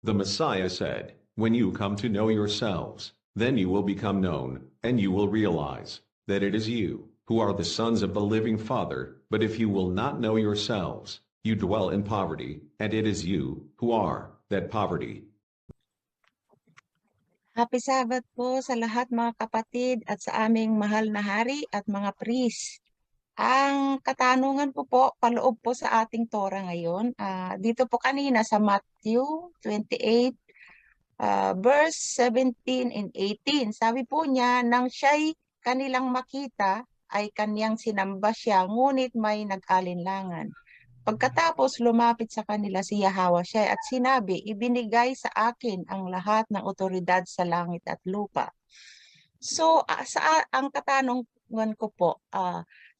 The Messiah said, "When you come to know yourselves, then you will become known, and you will realize that it is you who are the sons of the living Father. But if you will not know yourselves, you dwell in poverty, and it is you who are that poverty." Happy Sabbath po sa lahat mga kapatid at sa aming mahal na hari at mga priest. Ang katanungan po paloob po sa ating Torah ngayon, dito po kanina sa Matthew 28, verse 17 and 18. Sabi po niya, nang siya'y kanilang makita, ay kaniyang sinamba siya, ngunit may nag-alinlangan. Pagkatapos lumapit sa kanila si Yahawashai at sinabi, ibinigay sa akin ang lahat ng otoridad sa langit at lupa. So, ang katanungan ko po,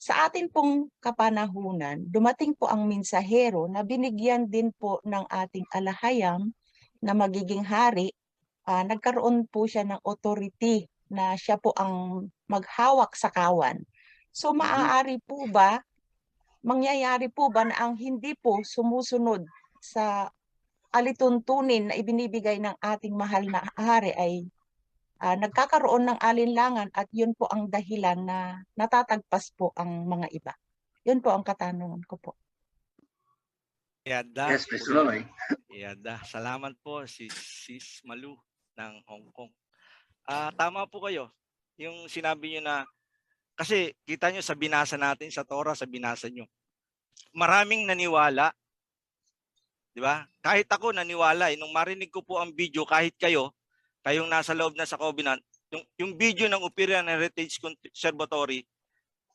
sa atin pong kapanahunan, dumating po ang mensahero na binigyan din po ng ating alahayam na magiging hari. Nagkaroon po siya ng authority na siya po ang maghawak sa kawan. So, mangyayari po ba na ang hindi po sumusunod sa alituntunin na ibinibigay ng ating mahal na hari ay nagkakaroon ng alinlangan at yun po ang dahilan na natatagpas po ang mga iba? Yun po ang katanungan ko po. Yada, Yes, Mr. Loy. Yada. Salamat po si Sis Malu ng Hong Kong. Tama po kayo. Yung sinabi niyo na, kasi kita nyo sa binasa natin sa Torah, sa binasa nyo. Maraming naniwala. Di ba? Kahit ako naniwala. Nung marinig ko po ang video, kahit kayong nasa loob na sa Covenant, yung video ng Upirian Heritage Conservatory,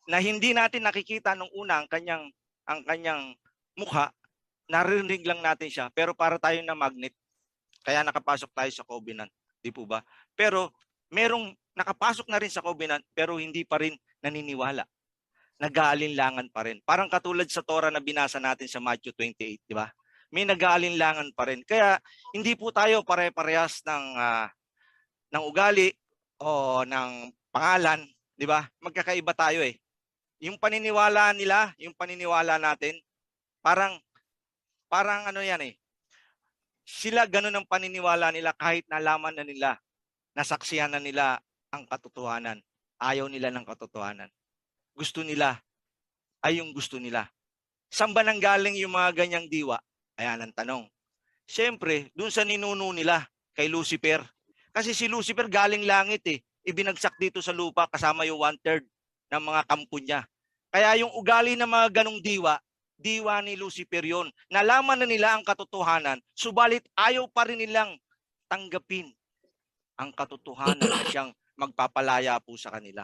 na hindi natin nakikita nung una ang kanyang mukha, narinig lang natin siya, pero para tayo na magnet, kaya nakapasok tayo sa Covenant. Di po ba? Pero merong nakapasok na rin sa Covenant, pero hindi pa rin naniniwala. Nag-aalinlangan pa rin. Parang katulad sa Torah na binasa natin sa Matthew 28, di ba? May nag-aalinlangan pa rin. Kaya hindi po tayo pare-parehas ng ugali o ng pangalan, di ba? Magkakaiba tayo eh. Yung paniniwala nila, yung paniniwala natin, parang ano yan eh. Sila ganun ang paniniwala nila kahit nalaman na nila, nasaksihan na nila ang katotohanan. Ayaw nila ng katotohanan. Gusto nila ay yung gusto nila. Saan ba nanggaling yung mga ganyang diwa? Ayan ang tanong. Siyempre, dun sa ninuno nila, kay Lucifer. Kasi si Lucifer galing langit eh. Ibinagsak dito sa lupa kasama yung 1/3 ng mga kampo niya. Kaya yung ugali ng mga ganong diwa ni Lucifer yun. Nalaman na nila ang katotohanan, subalit ayaw pa rin nilang tanggapin ang katotohanan na siyang magpapalaya po sa kanila.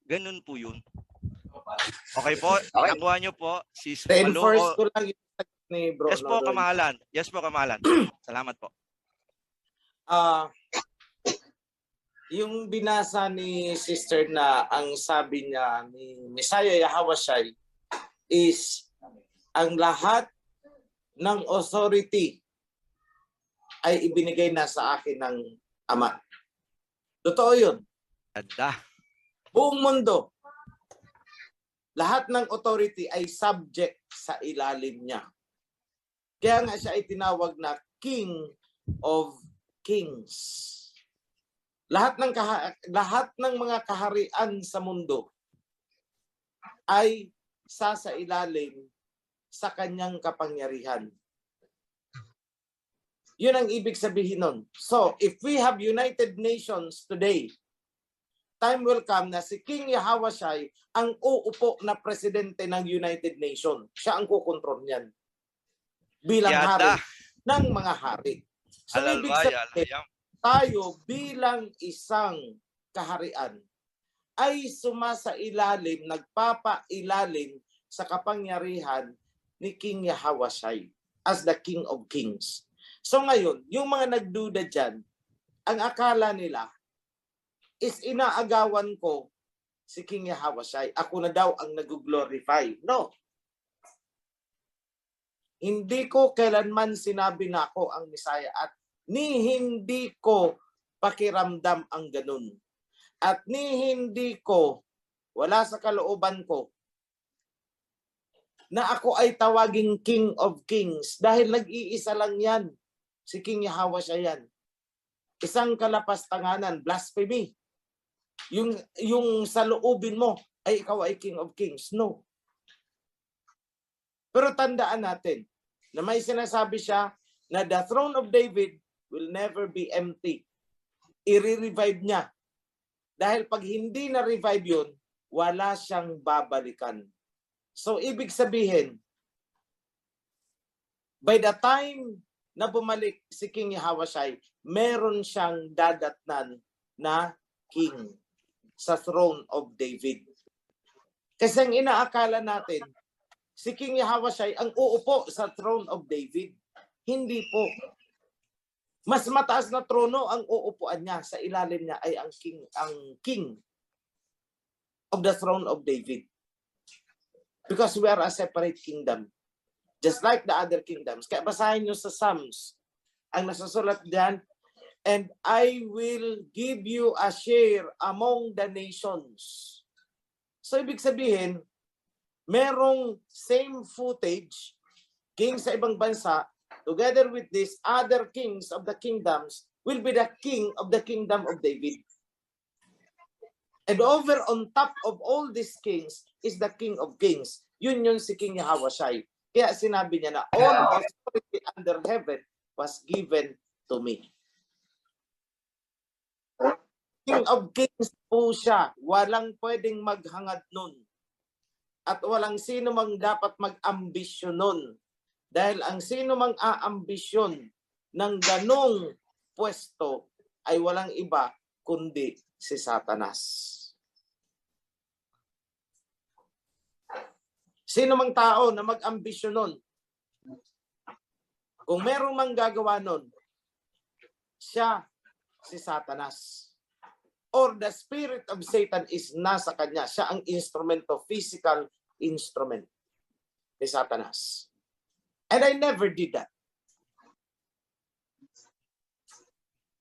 Ganun po yun. Okay po, nakuha nyo po. Si Reinforce ko lang yung ni bro. Yes po, kamahalan. Yes po, kamahalan. Salamat po. Yung binasa ni sister na ang sabi niya ni Messiah Yahawashai is ang lahat ng authority ay ibinigay na sa akin ng Ama. Totoo yun. Ada. Buong mundo, lahat ng authority ay subject sa ilalim niya. Kaya nga siya ay tinawag na King of Kings. Lahat ng mga kaharian sa mundo ay sa ilalim sa kanyang kapangyarihan. Yun ang ibig sabihin nun. So, if we have United Nations today, time will come na si King Yahawashai ang uupo na presidente ng United Nations. Siya ang kukontrol niyan. Bilang hari ng mga hari. So, ibig sabihin, tayo bilang isang kaharian ay sumasailalim, nagpapailalim sa kapangyarihan ni King Yahawashai as the King of Kings. So ngayon, yung mga nagduda dyan, ang akala nila is inaagawan ko si King Yahawashai. Ako na daw ang nag-glorify. No. Hindi ko kailanman sinabi na ako ang Messiah at ni hindi ko pakiramdam ang ganun. At ni hindi ko, wala sa kalooban ko, na ako ay tawaging King of Kings dahil nag-iisa lang yan. Si King Yahweh siya yan. Isang kalapastanganan, blasphemy. Yung sa loobin mo ay ikaw ay King of Kings. No. Pero tandaan natin na may sinasabi siya na the throne of David will never be empty. I-revive niya. Dahil pag hindi na-revive yun, wala siyang babalikan. So, ibig sabihin, by the time na bumalik si King Yahawashi, meron siyang dadatnan na king sa throne of David. Kasi ang inaakala natin, si King Yahawashi ang uupo sa throne of David. Hindi po. Mas mataas na trono ang uupuan niya. Sa ilalim niya ay ang king of the throne of David. Because we are a separate kingdom. Just like the other kingdoms. Kaya basahin nyo sa Psalms. Ang nasasulat diyan, and I will give you a share among the nations. So ibig sabihin, merong same footage, king sa ibang bansa, together with these other kings of the kingdoms, will be the king of the kingdom of David. And over on top of all these kings is the King of Kings. Yun si King Yahawashi. Kaya sinabi niya na all authority under heaven was given to me. King of Kings po siya. Walang pwedeng maghangad nun. At walang sino mang dapat mag-ambisyon nun. Dahil ang sino mang aambisyon ng ganong pwesto ay walang iba kundi si Satanas. Sino mang tao na mag-ambisyon nun, kung merong mang gagawa nun, siya si Satanas. Or the spirit of Satan is nasa kanya. Siya ang instrumento, physical instrument ni Satanas. And I never did that.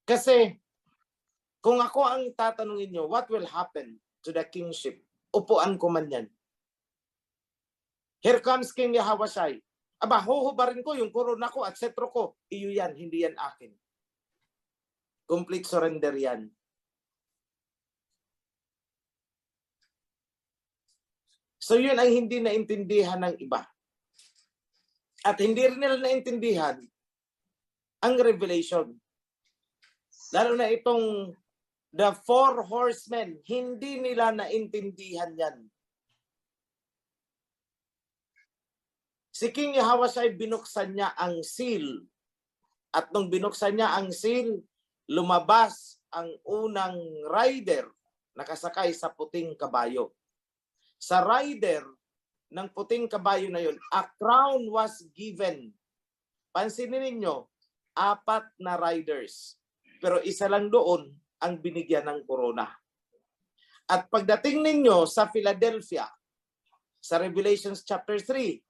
Kasi, kung ako ang tatanungin nyo, what will happen to the kingship? Upuan ko man yan. Here comes King Yahawashi. Aba, huhubarin ko yung korona ko at setro ko. Iyo yan, hindi yan akin. Complete surrender yan. So yun ang hindi naintindihan ng iba. At hindi rin nila naintindihan ang revelation. Lalo na itong the 4 horsemen, hindi nila naintindihan yan. Si King Yahawashi, binuksan niya ang seal. At nung binuksan niya ang seal, lumabas ang unang rider nakasakay sa puting kabayo. Sa rider ng puting kabayo na yun, a crown was given. Pansinin ninyo, 4 na riders. Pero isa lang doon ang binigyan ng corona. At pagdating ninyo sa Philadelphia, sa Revelations chapter 3,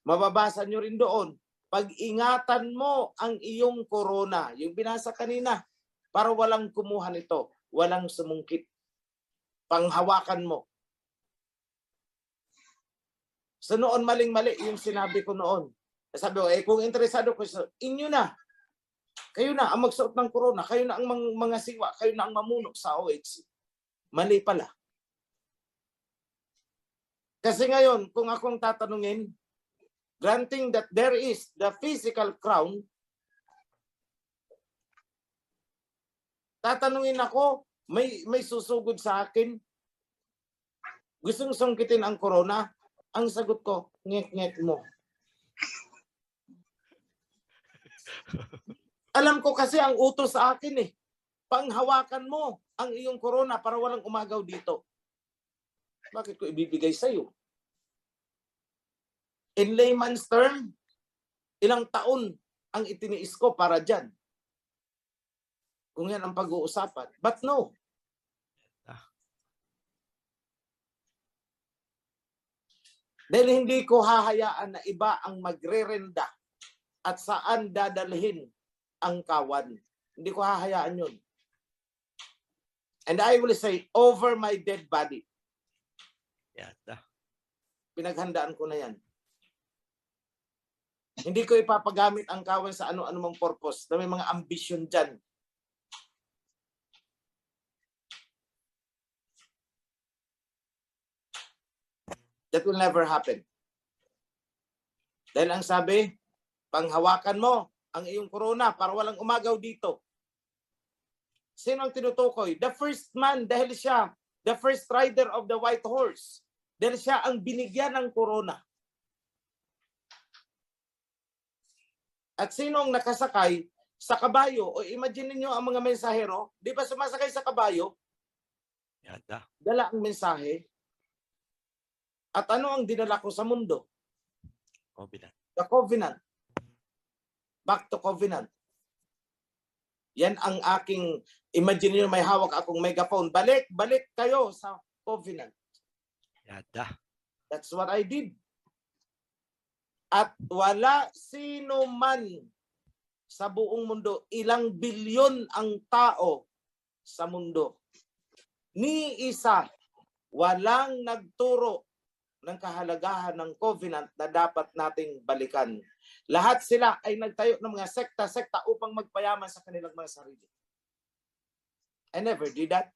mababasa nyo rin doon, pag-ingatan mo ang iyong corona, yung binasa kanina, para walang kumuha nito, walang sumungkit. Panghawakan mo. So noon maling-mali yung sinabi ko noon. Sabi ko, kung interesado ko, inyo na. Kayo na ang magsuot ng corona, kayo na ang mga siwa, kayo na ang mamuno sa OHC. Mali pala. Kasi ngayon, kung akong tatanungin, granting that there is the physical crown, tatanungin ako, may susugod sa akin, gustong sungkitin ang corona, ang sagot ko, ngek-ngek mo. Alam ko kasi ang utos sa akin panghawakan mo ang iyong corona para walang umagaw dito. Bakit ko ibibigay sa'yo? In layman's term, ilang taon ang itiniis ko para dyan. Kung yan ang pag-uusapan. But no. Dahil hindi ko hahayaan na iba ang magre-renda at saan dadalhin ang kawan. Hindi ko hahayaan yun. And I will say, over my dead body. Yata. Pinaghandaan ko na yan. Hindi ko ipapagamit ang kawan sa ano-anumang purpose na may mga ambisyon dyan. That will never happen. Dahil ang sabi, panghawakan mo ang iyong corona para walang umagaw dito. Sino ang tinutukoy? The first man, dahil siya, the first rider of the white horse. Dahil siya ang binigyan ng corona. At sino ang nakasakay sa kabayo? O imagine niyo ang mga mensahero, di ba sumasakay sa kabayo? Yada. Dala ang mensahe. At ano ang dinala ko sa mundo? Covenant. The covenant. Back to covenant. Yan ang aking, imagine niyo may hawak akong megaphone. Balik kayo sa covenant. Yada. That's what I did. At wala sino man sa buong mundo, ilang bilyon ang tao sa mundo. Ni isa, walang nagturo ng kahalagahan ng covenant na dapat nating balikan. Lahat sila ay nagtayo ng mga sekta-sekta upang magpayaman sa kanilang mga sarili. I never did that.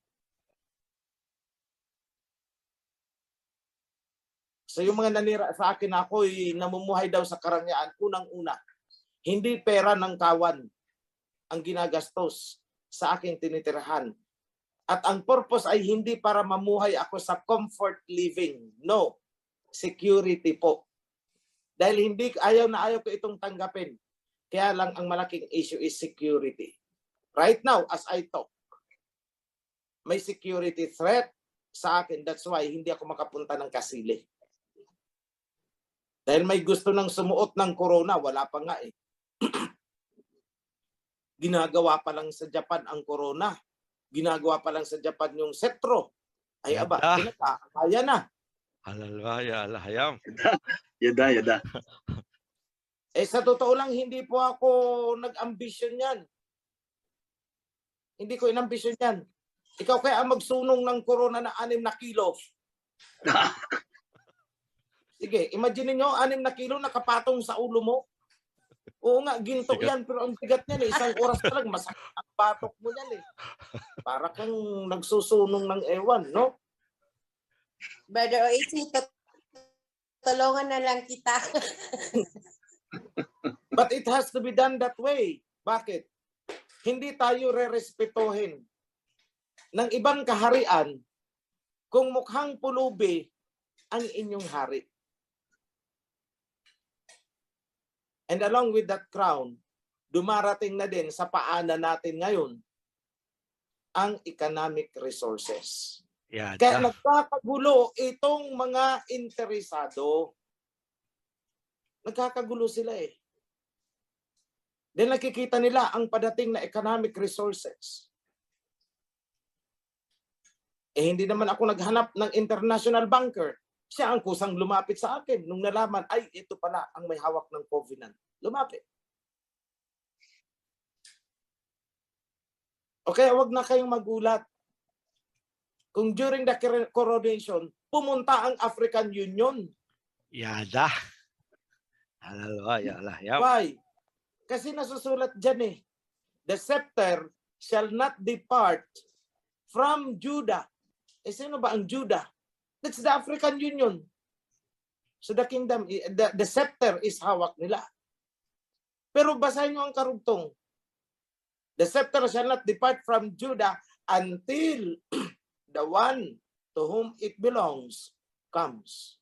So yung mga nanira sa akin, ako'y namumuhay daw sa karangyaan, unang-una, hindi pera ng kawan ang ginagastos sa aking tinitirahan. At ang purpose ay hindi para mamuhay ako sa comfort living. No. Security po. Dahil ayaw ko itong tanggapin. Kaya lang ang malaking issue is security. Right now, as I talk, may security threat sa akin. That's why hindi ako makapunta ng Kasili. Dahil may gusto nang sumuot ng corona, wala pa nga eh. Ginagawa pa lang sa Japan ang corona. Ginagawa pa lang sa Japan yung setro. Ay aba, kaya na. Halalwaya, alahayam. Yada. Eh sa totoo lang, hindi po ako nag-ambisyon yan. Hindi ko inambisyon yan. Ikaw kaya ang magsunong ng corona na 6 na kilo. Sige, imagine niyo 6 na kilo nakapatong sa ulo mo. Oo nga, ginto yan, pero ang bigat niyan eh. 1 oras pa lang, masakit ang batok mo yan eh. Para kang nagsusunong ng ewan, no? Brother Oasis, tulungan na lang kita. But it has to be done that way. Bakit? Hindi tayo re-respetuhin ng ibang kaharian kung mukhang pulubi ang inyong hari. And along with that crown, dumarating na din sa paanan natin ngayon ang economic resources. Yada. Kaya nagkakagulo itong mga interesado. Nagkakagulo sila eh. Dahil nakikita nila ang padating na economic resources. Eh hindi naman ako naghanap ng international banker. Siya ang kusang lumapit sa akin nung nalaman, ay ito pala ang may hawak ng covenant. Lumapit. Okay, wag na kayong magulat. Kung during the coronation, pumunta ang African Union. Yada. Halalwaya, alahayam. Why? Kasi nasusulat dyan eh. The scepter shall not depart from Judah. Eh sino ba ang Judah? That's the African Union. So the kingdom, the scepter is hawak nila. Pero basahin nyo ang karugtong. The scepter shall not depart from Judah until the one to whom it belongs comes.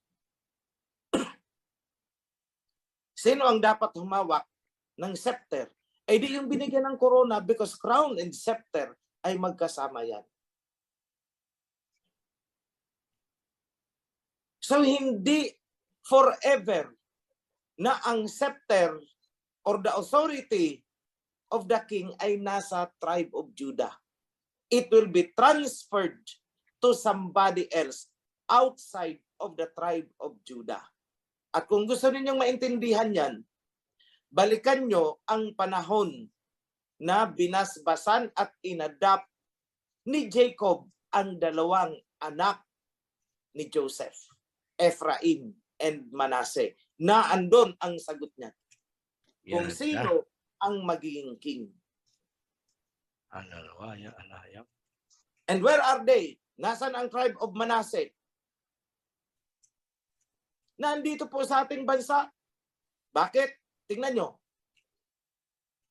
Sino ang dapat humawak ng scepter? Eh di yung binigyan ng corona because crown and scepter ay magkasama yan. So hindi forever na ang scepter or the authority of the king ay nasa tribe of Judah. It will be transferred to somebody else outside of the tribe of Judah. At kung gusto ninyong maintindihan yan, balikan nyo ang panahon na binasbasan at inadapt ni Jacob ang 2 anak ni Joseph, Ephraim and Manasseh, na andon ang sagot niya. kung Yan. sino ang magiging king. Analaya. And where are they? Nasaan ang tribe of Manasseh? Nandito po sa ating bansa. Bakit? Tingnan nyo.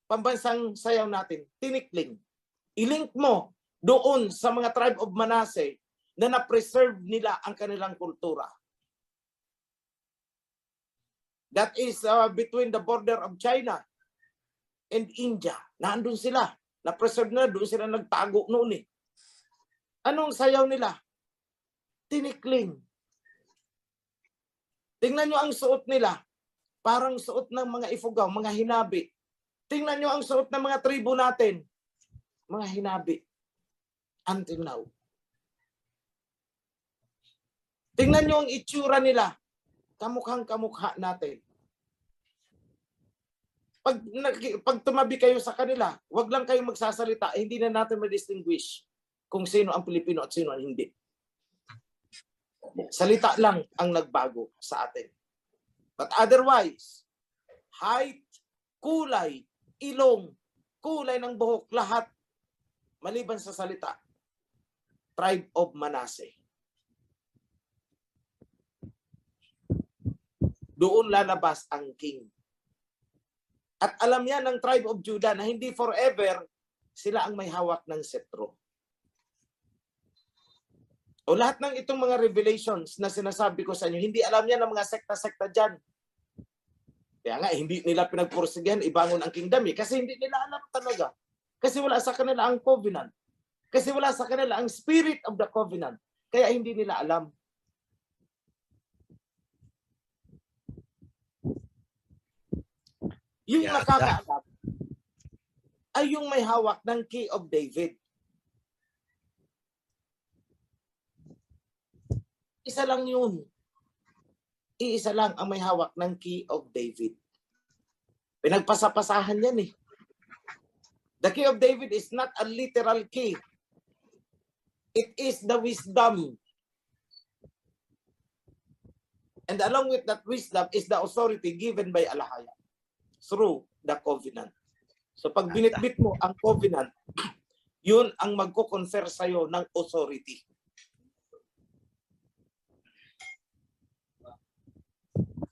Pambansang sayaw natin, tinikling. I-link mo doon sa mga tribe of Manasseh na na-preserve nila ang kanilang kultura. That is between the border of China and India. Nandun sila. Na-preserve nila. Doon sila nagtago noon eh. Anong sayaw nila? Tinikling. Tingnan nyo ang suot nila. Parang suot ng mga Ifugao, mga hinabi. Tingnan nyo ang suot ng mga tribo natin. Mga hinabi. Until now. Tingnan nyo ang itsura nila. Kamukhang kamukha natin. Pag tumabi kayo sa kanila, wag lang kayo magsasalita, hindi na natin ma-distinguish kung sino ang Pilipino at sino ang hindi. Salita lang ang nagbago sa atin. But otherwise, height, kulay, ilong, kulay ng buhok, lahat, maliban sa salita, tribe of Manasseh. Doon lalabas ang king. At alam yan ng tribe of Judah na hindi forever sila ang may hawak ng setro. O lahat ng itong mga revelations na sinasabi ko sa inyo, hindi alam yan ng mga sekta-sekta dyan. Kaya nga, hindi nila pinagpursigihan ibangon ang kingdom eh. Kasi hindi nila alam talaga. Kasi wala sa kanila ang covenant. Kasi wala sa kanila ang spirit of the covenant. Kaya hindi nila alam. Yung nakakaalam ay yung may hawak ng key of David. Isa lang yun. Iisa lang ang may hawak ng key of David. Pinagpasapasahan yan eh. The key of David is not a literal key. It is the wisdom. And along with that wisdom is the authority given by Alahaya through the covenant. So pag binitbit mo ang covenant, yun ang magko-confer sa'yo ng authority.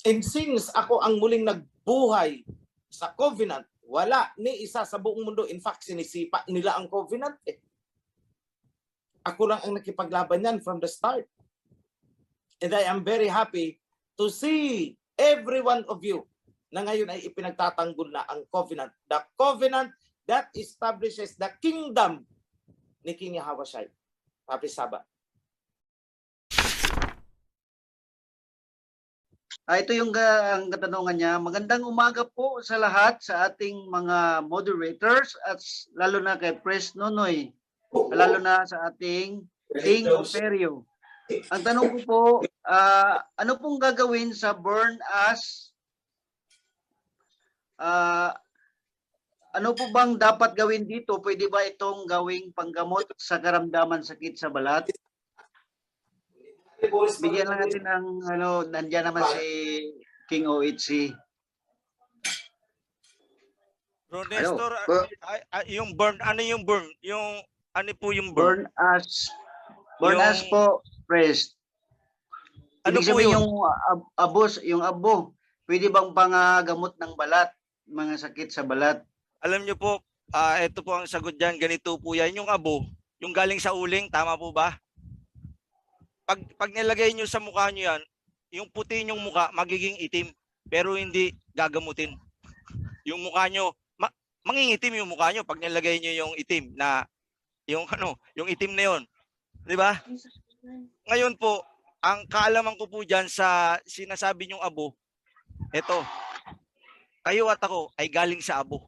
And since ako ang muling nagbuhay sa covenant, wala ni isa sa buong mundo. In fact, sinisipa nila ang covenant eh. Ako lang ang nakipaglaban yan from the start. And I am very happy to see every one of you na ngayon ay ipinagtatanggol na ang covenant. The covenant that establishes the kingdom ni King Yahawashi. Happy Sabbath. Ito yung ang katanungan niya. Magandang umaga po sa lahat, sa ating mga moderators at lalo na kay Pres Nonoy, lalo na sa ating King Operio. Ang tanong ko po, ano pong gagawin sa burn as? Ano po bang dapat gawin dito? Pwede ba itong gawing panggamot sa karamdaman sakit sa balat? Bigyan lang natin ng nandiyan naman si King OHC. Bro Nestor, yung burn, ano yung burn? Yung ano po yung burn? Burn as po, Pres. Ano Ibig po sabihin yun? yung abo, pwede bang pangagamot ng balat, mga sakit sa balat? Alam nyo po, ito po ang sagot dyan. Ganito po yan. Yung abo, yung galing sa uling, tama po ba? Pag nilagay nyo sa mukha nyo yan, yung puti nyong mukha magiging itim, pero hindi gagamutin. Yung mukha nyo, mangingitim yung mukha nyo pag nilagay nyo yung itim na, yung itim na yon. Di ba? Ngayon po, ang kaalaman ko po dyan sa sinasabi nyong abo, eto, kayo at ako ay galing sa abo.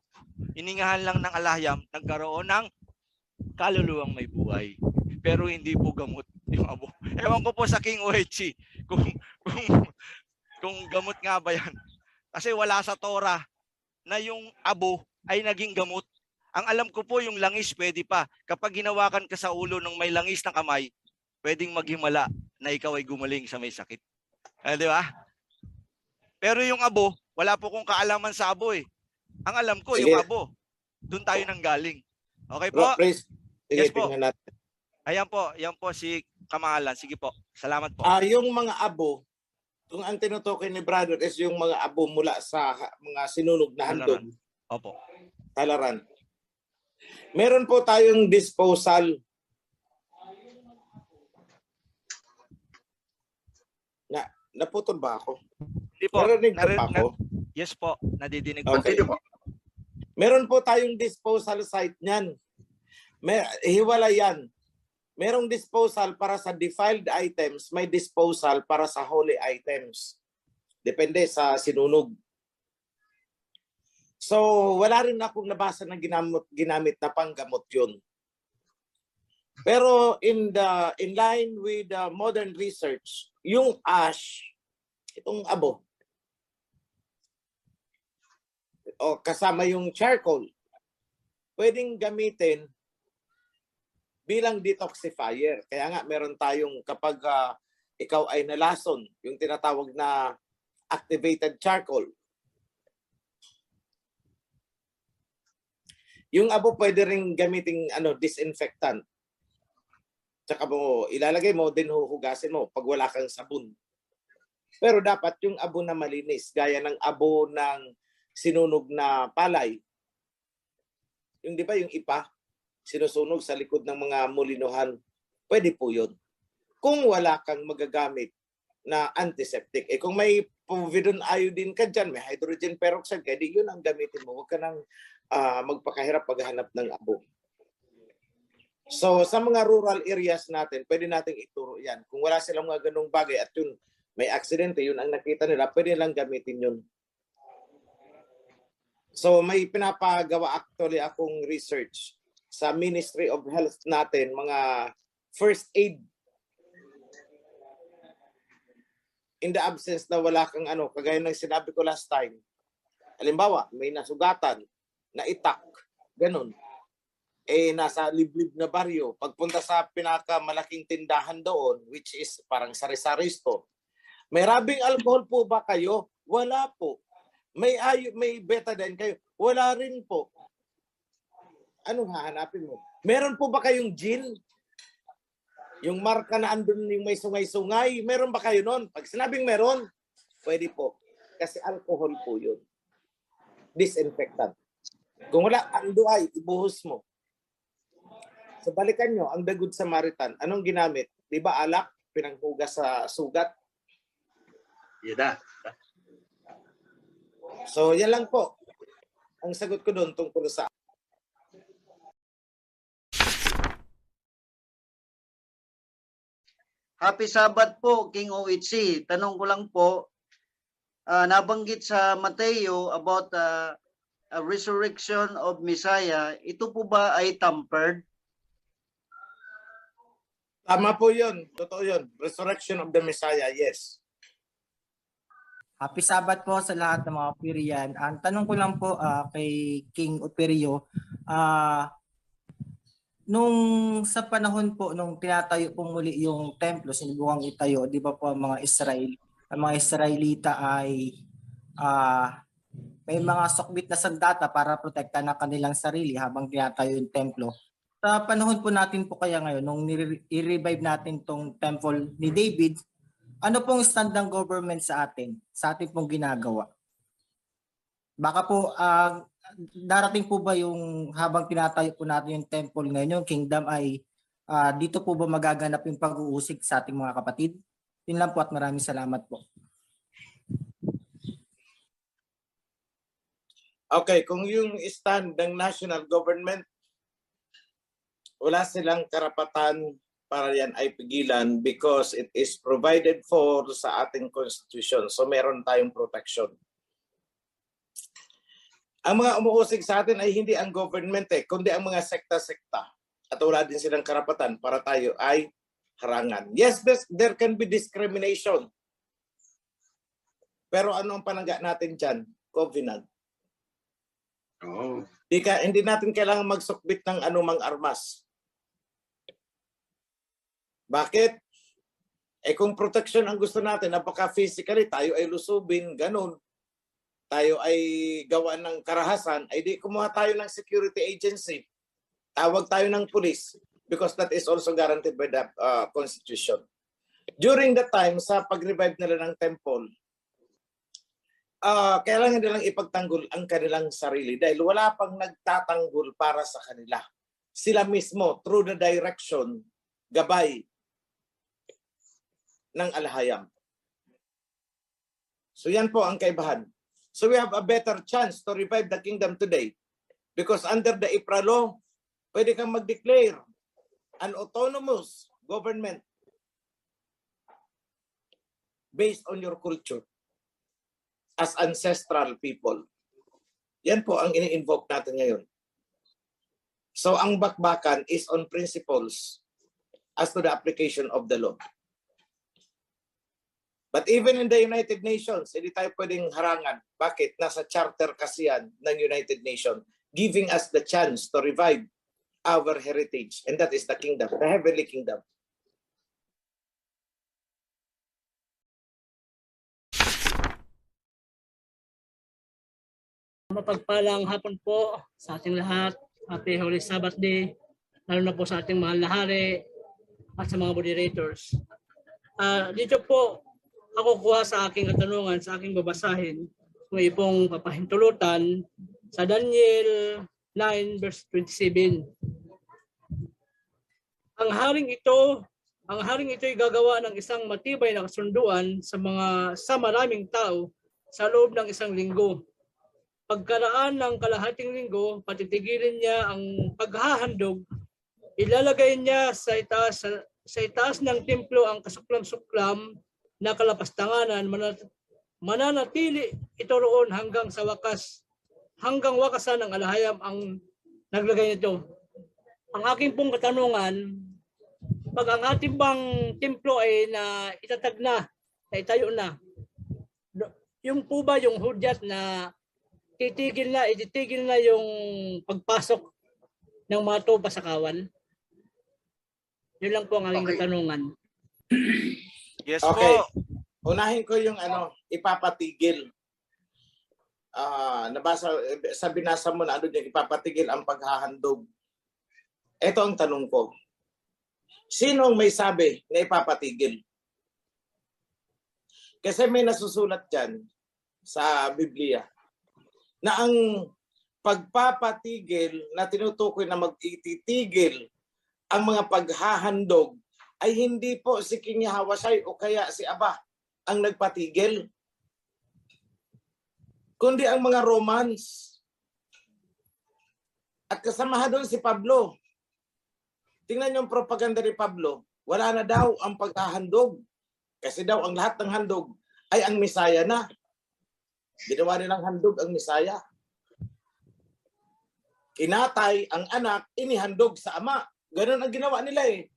Iningahan lang ng Alahyam, nagkaroon ng kaluluwang may buhay. Pero hindi po gamot yung abo. Ewan ko po sa King OHC kung gamot nga ba yan. Kasi wala sa Torah na yung abo ay naging gamot. Ang alam ko po yung langis pwede pa. Kapag ginawakan ka sa ulo ng may langis na kamay, pwedeng maghimala na ikaw ay gumaling sa may sakit. Di ba? Pero yung abo, wala po kong kaalaman sa abo eh. Ang alam ko, Sige. yung abo. Doon tayo nang galing. Okay po? Bro, please. Sige, Yes po. tingnan natin. Ayan po, yan po si Kamahalan. Sige po. Salamat po. Yung mga abo, kung ang tinutukoy ni brother is yung mga abo mula sa mga sinunog na handog, Opo. talaran. Meron po tayong disposal naputol ba ako? Hindi po. Narinig ko pa ako? Yes po, nadidinig po. Okay. Meron po tayong disposal site niyan. Hiwalay yan. Merong disposal para sa defiled items, may disposal para sa holy items. Depende sa sinunog. So, wala rin akong nabasa na ginamit na panggamot yun. Pero in line with the modern research, yung ash, itong abo, o kasama yung charcoal, pwedeng gamitin bilang detoxifier. Kaya nga meron tayong kapag ikaw ay nalason, yung tinatawag na activated charcoal. Yung abo pwede ring gamiting disinfectant. Tsaka mo ilalagay mo, din huhugasin mo pag wala kang sabon. Pero dapat yung abo na malinis, gaya ng abo ng sinunog na palay. Yung di ba yung ipa, sinusunog sa likod ng mga mulinuhan, pwede po yun. Kung wala kang magagamit na antiseptic, kung may povidone iodine ka dyan, may hydrogen peroxide ka, di yun ang gamitin mo. Huwag ka nang magpakahirap paghanap ng abo. So sa mga rural areas natin, pwede nating ituro yan. Kung wala silang mga ganung bagay at yun, may aksidente, yun ang nakita nila, pwede lang gamitin yun. So may pinapagawa actually akong research sa Ministry of Health natin, mga first aid. In the absence na wala kang kagaya ng sinabi ko last time. Halimbawa, may nasugatan, na itak, ganun. Nasa liblib na baryo. Pagpunta sa pinakamalaking tindahan doon, which is parang sari-sari store, may rabing alcohol po ba kayo? Wala po. May betadine kayo? Wala rin po. Anong hahanapin mo? Meron po ba kayong gin? Yung marka na andun yung may sungay-sungay, meron ba kayo nun? Pag sinabing meron, pwede po. Kasi alcohol po yun. Disinfectant. Kung wala, anduay, ibuhos mo. So balikan nyo, ang The Good Samaritan, anong ginamit? Di ba alak, pinanghugas sa sugat? Yada. So yan lang po. Ang sagot ko doon tungkol sa Happy Sabbath po, King OHC. Tanong ko lang po, nabanggit sa Mateo about a resurrection of Messiah. Ito po ba ay tampered? Tama po yun. Totoo yun. Resurrection of the Messiah, yes. Happy Sabbath po sa lahat ng mga Operian. Ang tanong ko lang po kay King Operio, nung sa panahon po, nung tinatayo po muli yung templo, sinubukang itayo, di ba po ang mga Israelita ay may mga sukbit na sandata para protektahan ng kanilang sarili habang tinatayo yung templo. Sa panahon po natin po kaya ngayon, nung i-revive natin tong temple ni David, ano pong stand ng government sa atin pong ginagawa? Baka po, darating po ba yung habang tinatayo po natin yung temple ngayon, yung kingdom ay dito po ba magaganap yung pag-uusig sa ating mga kapatid? Yun lang po at maraming salamat po. Okay, kung yung stand ng national government, wala silang karapatan para yan ay pigilan because it is provided for sa ating constitution. So meron tayong protection. Ang mga umuusig sa atin ay hindi ang government kundi ang mga sekta-sekta. At wala din silang karapatan para tayo ay harangan. Yes, there can be discrimination. Pero ano ang panangga natin dyan? Covenant. Oh. Hindi natin kailangan magsukbit ng anumang armas. Bakit? Kung protection ang gusto natin, napaka physically tayo ay lusubin, ganun. tayo ay gawa ng karahasan, ay di kumuha tayo ng security agency. Tawag tayo ng police because that is also guaranteed by the Constitution. During the time, sa pag-revive nila ng temple, kailangan nilang ipagtanggol ang kanilang sarili dahil wala pang nagtatanggol para sa kanila. Sila mismo, through the direction, gabay ng alahayam. So yan po ang kaibahan. So we have a better chance to revive the kingdom today because under the IPRA law, pwede kang mag-declare an autonomous government based on your culture as ancestral people. Yan po ang ini-invoke natin ngayon. So ang bakbakan is on principles as to the application of the law. But even in the United Nations, hindi tayo pwedeng harangan. Bakit? Nasa charter kasi yan ng United Nations, giving us the chance to revive our heritage. And that is the kingdom, the heavenly kingdom. Mapagpalang hapon po sa ating lahat. Happy Holy Sabbath Day. Lalo na po sa ating mahal na hari at sa mga moderators. Dito po ako kuha sa aking katanungan, sa aking babasahin. May pong papahintulutan sa Daniel 9 verse 27. Ang haring ito ay gagawa ng isang matibay na kasunduan sa maraming tao sa loob ng isang linggo. Pagkaraan ng kalahating linggo, patitigilin niya ang paghahandog. Ilalagay niya sa itaas ng templo ang kasuklam-suklam na kalapastanganan. Mananatili ito roon hanggang wakasan ng alahayam ang naglagay nito. Ang aking pong katanungan, pag ang ating bang templo ay itatag na, itayo na, yung po ba yung hudyat na ititigil na yung pagpasok ng mga tupa sa kawan? Yun lang po ang aking katanungan. Yes Okay. po. Unahin ko yung ipapatigil. Binasa mo na yung ipapatigil ang paghahandog. Ito ang tanong ko. Sino ang may sabi na ipapatigil? Kasi may nasusulat dyan sa Biblia na ang pagpapatigil na tinutukoy na mag-ititigil ang mga paghahandog ay hindi po si King Yahweh o kaya si Aba ang nagpatigil, kundi ang mga Romans. At kasamahan doon si Pablo. Tingnan yung propaganda ni Pablo, wala na daw ang paghahandog. Kasi daw ang lahat ng handog ay ang Misaya na. Ginawa nilang handog ang Misaya. Kinatay ang anak, inihandog sa ama. Ganun ang ginawa nila eh.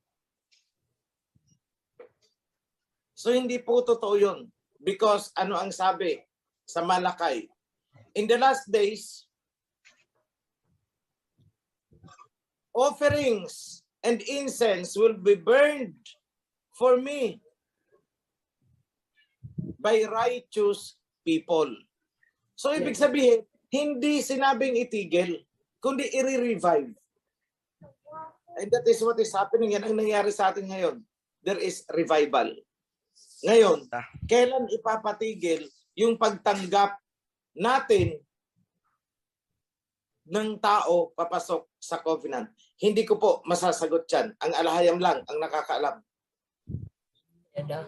So hindi po totoo yun. Because ano ang sabi sa Malakay? In the last days, offerings and incense will be burned for me by righteous people. So ibig sabihin, hindi sinabing itigil, kundi i-revive. And that is what is happening. Yan ang nangyari sa atin ngayon. There is revival. Ngayon, kailan ipapatigil yung pagtanggap natin ng tao papasok sa covenant? Hindi ko po masasagot yan. Ang alahayam lang ang nakakaalam.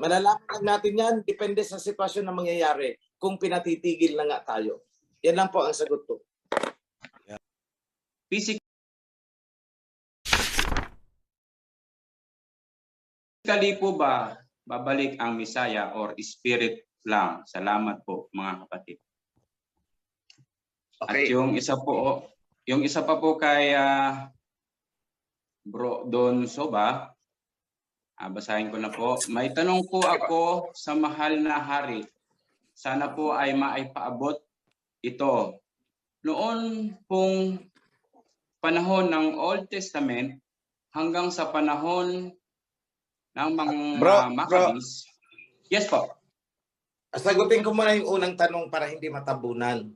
Malalaman lang natin yan, depende sa sitwasyon na mangyayari kung pinatitigil na nga tayo. Yan lang po ang sagot ko. Physically po ba babalik ang Misaya or spirit lang? Salamat po mga kapatid. Okay. At yung isa pa po kay Bro Don Soba, basahin ko na po. May tanong po ako sa mahal na hari. Sana po ay maipaabot ito. Noon pong panahon ng Old Testament hanggang sa panahon ng mga Maccabees. Yes po. Sagutin ko muna yung unang tanong para hindi matabunan.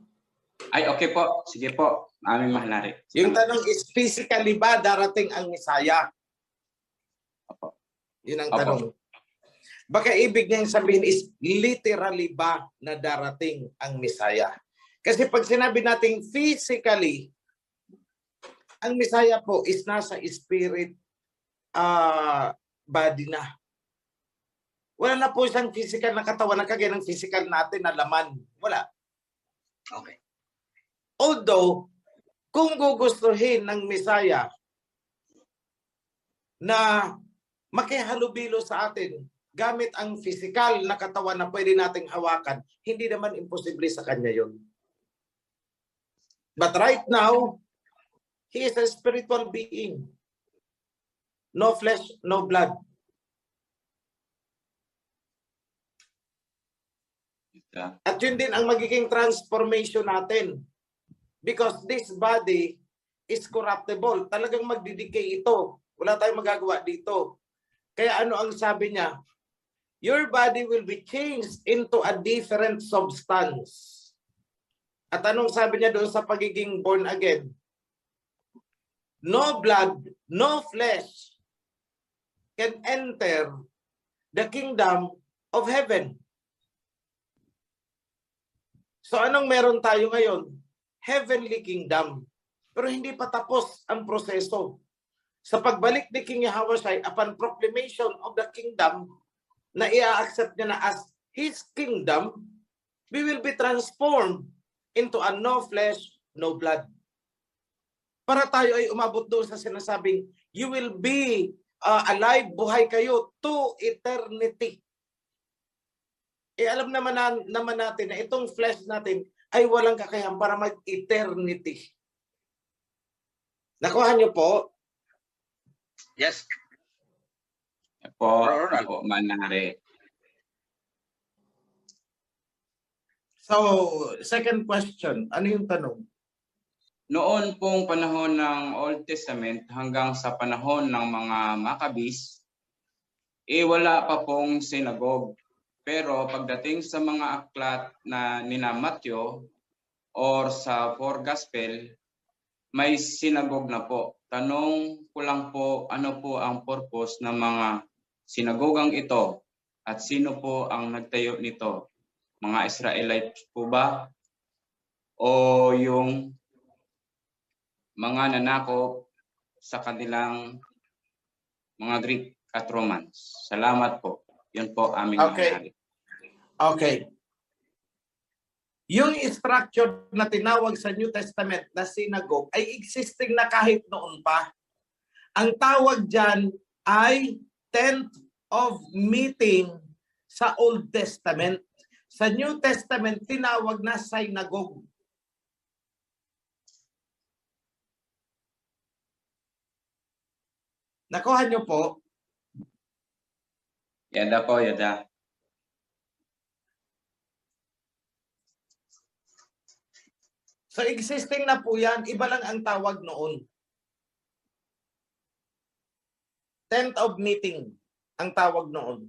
Ay, okay po. Sige po. Aming mahalari. Yung tanong is, physically ba darating ang Misaya? Opo. Yun ang Opo. tanong. Baka ibig niyang sabihin is, literally ba na darating ang Misaya? Kasi pag sinabi natin physically, ang Misaya po is nasa spirit body na. Wala na po isang physical na katawan na kagaya ng physical natin na laman. Wala. Okay. Although, kung gugustuhin ng Misaya na makihalubilo sa atin gamit ang physical na katawan na pwede nating hawakan, hindi naman imposible sa kanya yun. But right now, he is a spiritual being. No flesh, no blood. At yun din ang magiging transformation natin. Because this body is corruptible. Talagang magdidecay ito. Wala tayong magagawa dito. Kaya ano ang sabi niya? Your body will be changed into a different substance. At anong sabi niya doon sa pagiging born again? No blood, no flesh can enter the kingdom of heaven. So anong meron tayo ngayon? Heavenly kingdom. Pero hindi pa tapos ang proseso. Sa pagbalik ni King Yahushua, upon proclamation of the kingdom, na i-accept niya na as His kingdom, we will be transformed into a no flesh, no blood. Para tayo ay umabot doon sa sinasabing, you will be alive, buhay kayo to eternity. Alam naman natin na itong flesh natin ay walang kakayahan para mag-eternity. Nakuha niyo po? Yes. Po, po, manari. So, second question. Ano yung tanong? Noon pong panahon ng Old Testament hanggang sa panahon ng mga Maccabees, wala pa pong synagogue. Pero pagdating sa mga aklat na nina Matthew or sa Four Gospel, may synagogue na po. Tanong ko lang po, ano po ang purpose ng mga sinagogang ito at sino po ang nagtayo nito? Mga Israelites po ba? O yung mga nanakop sa kanilang mga Greek at Romans? Salamat po. Yun po aming Okay. Okay. Yung structure na tinawag sa New Testament na synagogue ay existing na kahit noon pa. Ang tawag dyan ay tent of meeting sa Old Testament. Sa New Testament, tinawag na synagogue. Nakuha niyo po? Yada po, yada. So existing na po yan, iba lang ang tawag noon. Tent of meeting ang tawag noon.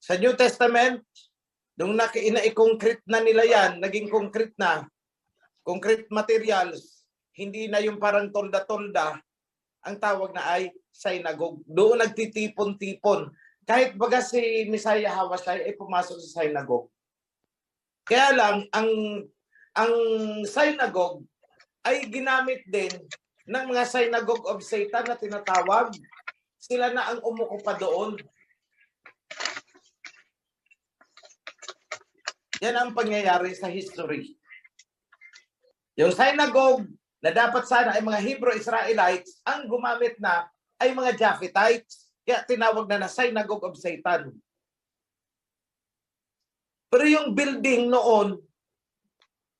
Sa New Testament, nung i-concrete na nila yan, naging concrete na, concrete materials, hindi na yung parang tolda-tolda, ang tawag na ay synagogue. Doon nagtitipon-tipon. Kahit baga si Messiah Hawashai ay pumasok sa synagogue. Kaya lang, ang synagogue ay ginamit din ng mga synagogue of Satan na tinatawag. Sila na ang umukupa doon. Yan ang pangyayari sa history. Yung synagogue na dapat sana ay mga Hebrew Israelites, ang gumamit na ay mga Japhetites. Kaya tinawag na synagogue of Satan. Pero yung building noon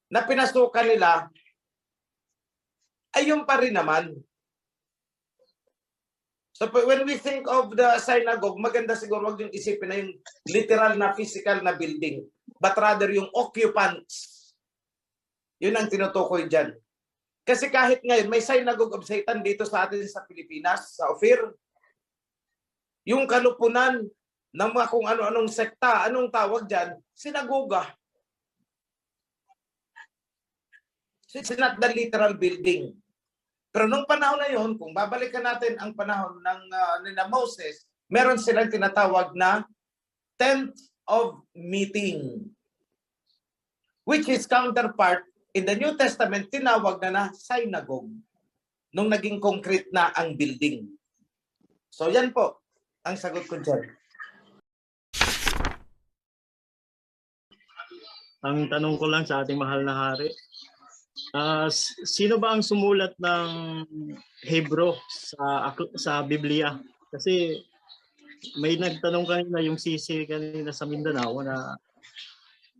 na pinasukan nila ay yung pa rin naman. So when we think of the synagogue, maganda siguro wag yung isipin na yung literal na physical na building, but rather yung occupants. Yun ang tinutukoy dyan. Kasi kahit ngayon, may synagogue of Satan dito sa atin sa Pilipinas, sa Ophir. Yung Kalupunan, ng mga kung ano-anong sekta. Anong tawag dyan? Sinagoga. So it's not the literal building. Pero nung panahon na yon, kung babalikan natin ang panahon ng nila Moses, meron silang tinatawag na tent of meeting, which is counterpart in the New Testament, tinawag na synagogue, nung naging concrete na ang building. So yan po ang sagot ko dyan. Ang tanong ko lang sa ating mahal na hari, sino ba ang sumulat ng Hebro sa Biblia? Kasi may nagtanong kanina yung sisi kanina sa Mindanao na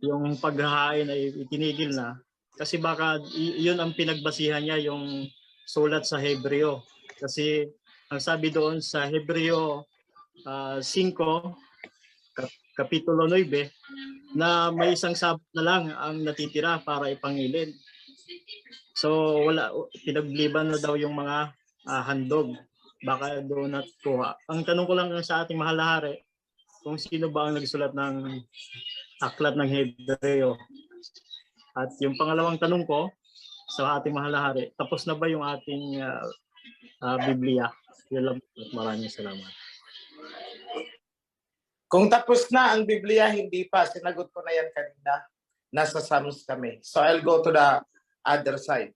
yung paghahain ay itinigil na. Kasi baka yun ang pinagbasihan niya, yung sulat sa Hebreo. Kasi ang sabi doon sa Hebreo 5, Kapitulo 9, na may isang sabat na lang ang natitira para ipangilin. So wala, pinagliban na daw yung mga handog. Baka doon natuwa. Ang tanong ko lang sa ating mahal na hari, kung sino ba ang nagsulat ng aklat ng Hebreo. At yung pangalawang tanong ko sa ating mahal na hari, tapos na ba yung ating Biblia? Yun lang. Maraming salamat. Kung tapos na ang Biblia, hindi pa. Sinagot ko na yan kanina. Nasa Psalms kami. So I'll go to the other side.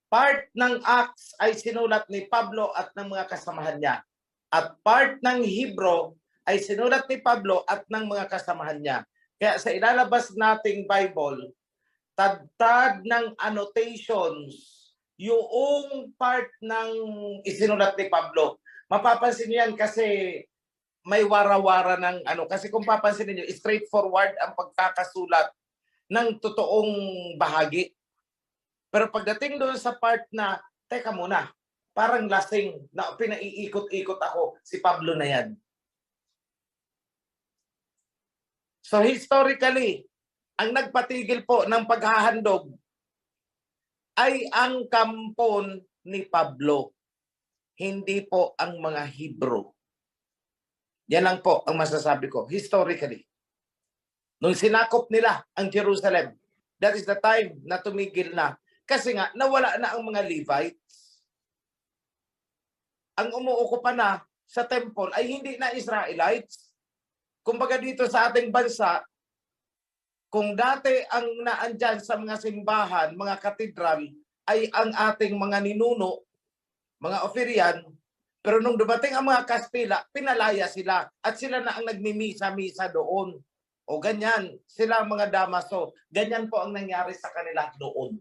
Part ng Acts ay sinulat ni Pablo at ng mga kasamahan niya. At part ng Hebrew ay sinulat ni Pablo at ng mga kasamahan niya. Kaya sa ilalabas nating Bible, tad-tad ng annotations yung part ng isinulat ni Pablo. Mapapansin niyo yan kasi may wara-wara ng kasi kung papansin niyo, straightforward ang pagkakasulat ng totoong bahagi. Pero pagdating doon sa part na, teka muna, parang lasing na pinaiikot-ikot ako, si Pablo na yan. So historically, ang nagpatigil po ng paghahandog ay ang kampon ni Pablo, hindi po ang mga Hebrew. Yan lang po ang masasabi ko, historically. Nung sinakop nila ang Jerusalem, that is the time na tumigil na. Kasi nga, nawala na ang mga Levites. Ang umuukupa na sa temple ay hindi na Israelites. Kumbaga dito sa ating bansa, kung dati ang naandyan sa mga simbahan, mga katedral, ay ang ating mga ninuno, mga Ophirian, pero nung dumating ang mga Kastila, pinalaya sila at sila na ang nagmimisa-misa doon. O ganyan, sila ang mga Damaso. Ganyan po ang nangyari sa kanila doon.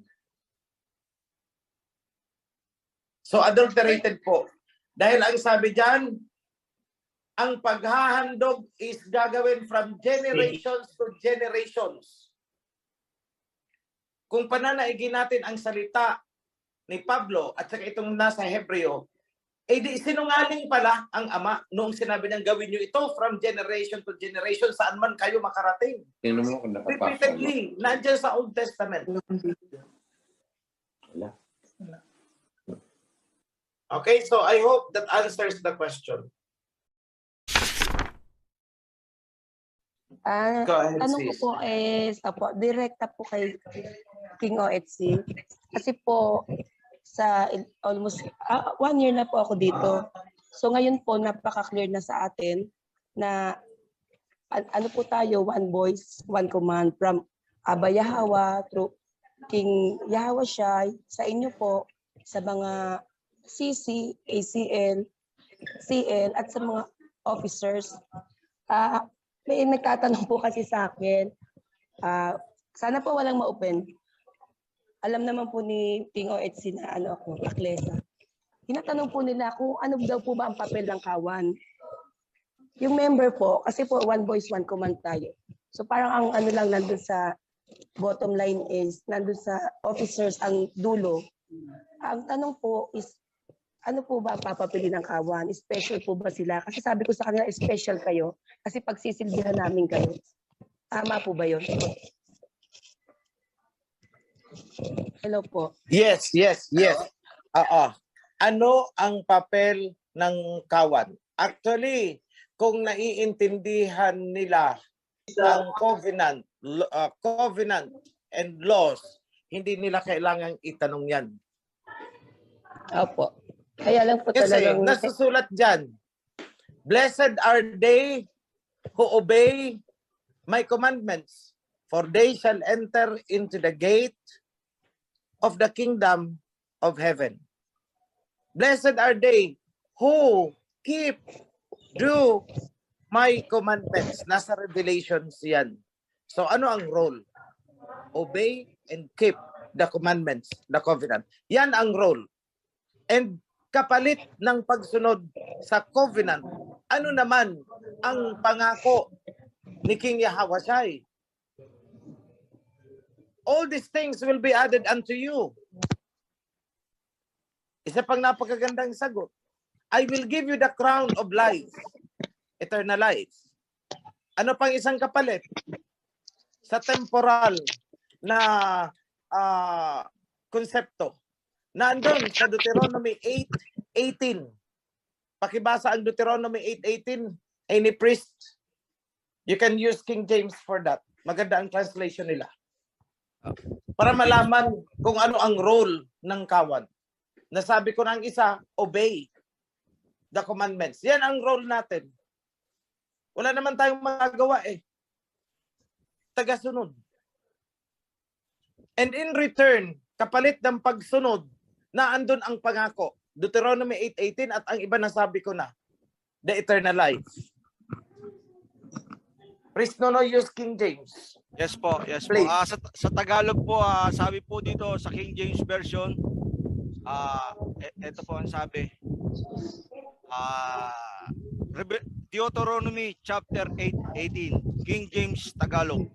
So adulterated po. Dahil ang sabi diyan, ang paghahandog is gagawin from generations to generations. Kung pananaigin natin ang salita ni Pablo at saka itong nasa Hebreo, eh di sinungaling pala ang ama noong sinabi niyang gawin niyo ito from generation to generation saan man kayo makarating. Repeatedly, nandiyan sa Old Testament. Okay, so I hope that answers the question. Go ahead, Tanong ko sis. po is, direkta po kay King OHC. Kasi po, sa almost 1 year na po ako dito. So ngayon po, napaka-clear na sa atin na ano po tayo, one voice, one command from Abba Yahweh through King Yahweh Shai, sa inyo po, sa mga CC, ACL, CL, at sa mga officers. May nagtatanong po kasi sa akin, sana po walang ma-open. Alam naman po ni King OHC na ako, Aklesa. Tinatanong po nila kung ano daw po ba ang papel ng kawan. Yung member po, kasi po one voice, one command tayo. So parang ang lang nandun sa bottom line is, nandun sa officers ang dulo. Ang tanong po is, ano po ba ang papapili ng kawan? Special po ba sila? Kasi sabi ko sa kanila, special kayo. Kasi pagsisilbihan namin kayo. Tama po ba yun? Hello po. Yes. Ano ang papel ng kawan? Actually, kung naiintindihan nila ang covenant and laws, hindi nila kailangang itanong yan. Opo. Kaya lang po Kasi talagang nasusulat dyan, blessed are they who obey my commandments, for they shall enter into the gate of the kingdom of heaven. Blessed are they who do my commandments. Nasa Revelations yan. So ano ang role? Obey and keep the commandments, the covenant. Yan ang role. And kapalit ng pagsunod sa covenant, ano naman ang pangako ni King Yahweh? All these things will be added unto you. Isa pang napakagandang sagot. I will give you the crown of life, eternal life. Ano pang isang kapalit? Sa temporal na konsepto. Nandun sa Deuteronomy 8:18. Pakibasa ang Deuteronomy 8:18. Any priest, you can use King James for that. Maganda ang translation nila. Para malaman kung ano ang role ng kawan. Nasabi ko na ang isa, obey the commandments. Yan ang role natin. Wala naman tayong magagawa eh. Tagasunod. And in return, kapalit ng pagsunod, na andun ang pangako. Deuteronomy 8:18 at ang iba nasabi ko na, the eternal life. Please no use King James. Yes po, yes po. Please. Sa Tagalog po, sabi po dito sa King James Version, ito po ang sabi. Deuteronomy chapter 8:18, King James Tagalog.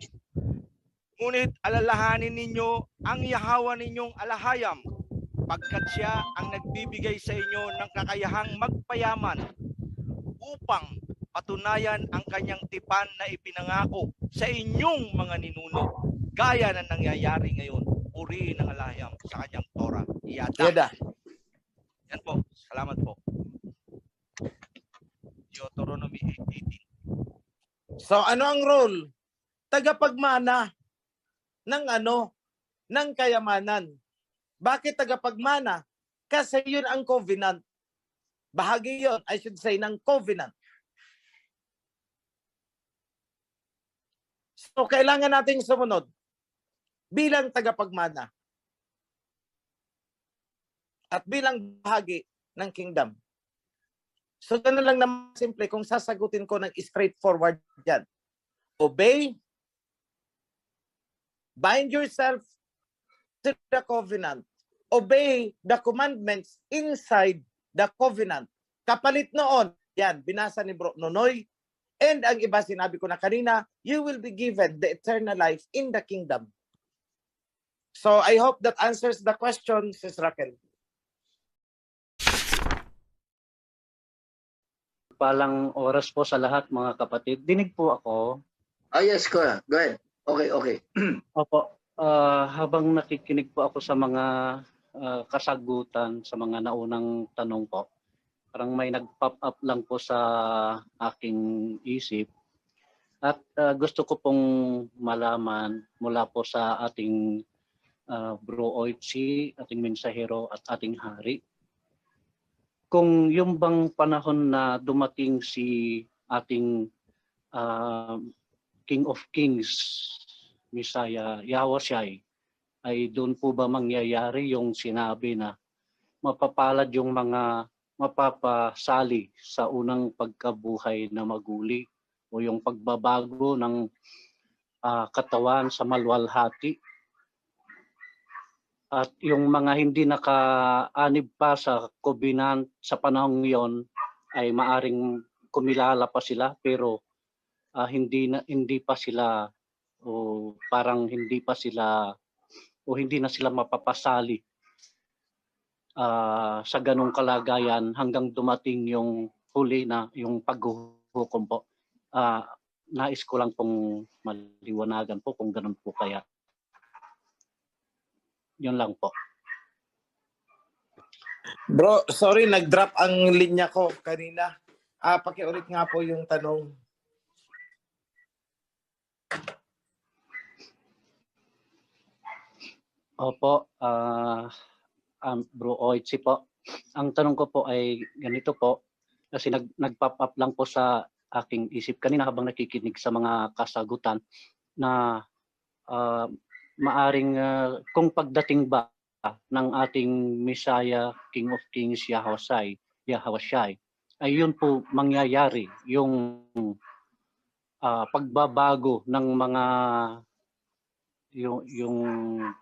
Ngunit alalahanin ninyo ang Yahweh ninyong alahayam, pagkat siya ang nagbibigay sa inyo ng kakayahang magpayaman upang patunayan ang kanyang tipan na ipinangako sa inyong mga ninuno, gaya na nangyayari ngayon. Purihin ang alahayam sa kanyang Torah. Iyada. Yan po. Salamat po. Deuteronomy 8:18. So ano ang role? Tagapagmana ng kayamanan. Bakit tagapagmana? Kasi yun ang covenant. Bahagi yun, I should say, ng covenant. So kailangan nating sumunod bilang tagapagmana at bilang bahagi ng kingdom. So ganun lang naman simple kung sasagutin ko ng straightforward yan. Obey, bind yourself to the covenant, obey the commandments inside the covenant. Kapalit noon, yan, binasa ni Bro Nonoy, and ang iba sinabi ko na kanina, you will be given the eternal life in the kingdom. So I hope that answers the question, Sis Raquel. Palang oras po sa lahat mga kapatid. Dinig po ako. Yes, go ahead. Okay. Opo. Habang nakikinig po ako sa mga kasagutan sa mga naunang tanong po, parang may nag-pop up lang po sa aking isip. At gusto ko pong malaman mula po sa ating Bro Oitzi, ating mensahero at ating hari, kung yung bang panahon na dumating si ating King of Kings, Messiah, Yahweh, ay doon po ba mangyayari yung sinabi na mapapalad yung mga mapapasali sa unang pagkabuhay na maguli o yung pagbabago ng katawan sa maluwalhati? At yung mga hindi nakaanib pa sa covenant sa panahong yon ay maaring kumilala pa sila pero hindi pa sila o parang hindi pa sila o hindi na sila mapapasali sa ganong kalagayan hanggang dumating yung huli na yung paghuhukom po. Nais ko lang pong maliwanagan po kung ganon po kaya. Yun lang po. Bro, sorry, nag-drop ang linya ko kanina. Pakiulit nga po yung tanong. Opo, Bro Oitsi po. Ang tanong ko po ay ganito po, kasi nag-pop up lang po sa aking isip kanina habang nakikinig sa mga kasagutan na maaring kung pagdating ba ng ating Messiah, King of Kings, Yahawashi, ay yun po mangyayari, yung pagbabago ng mga yung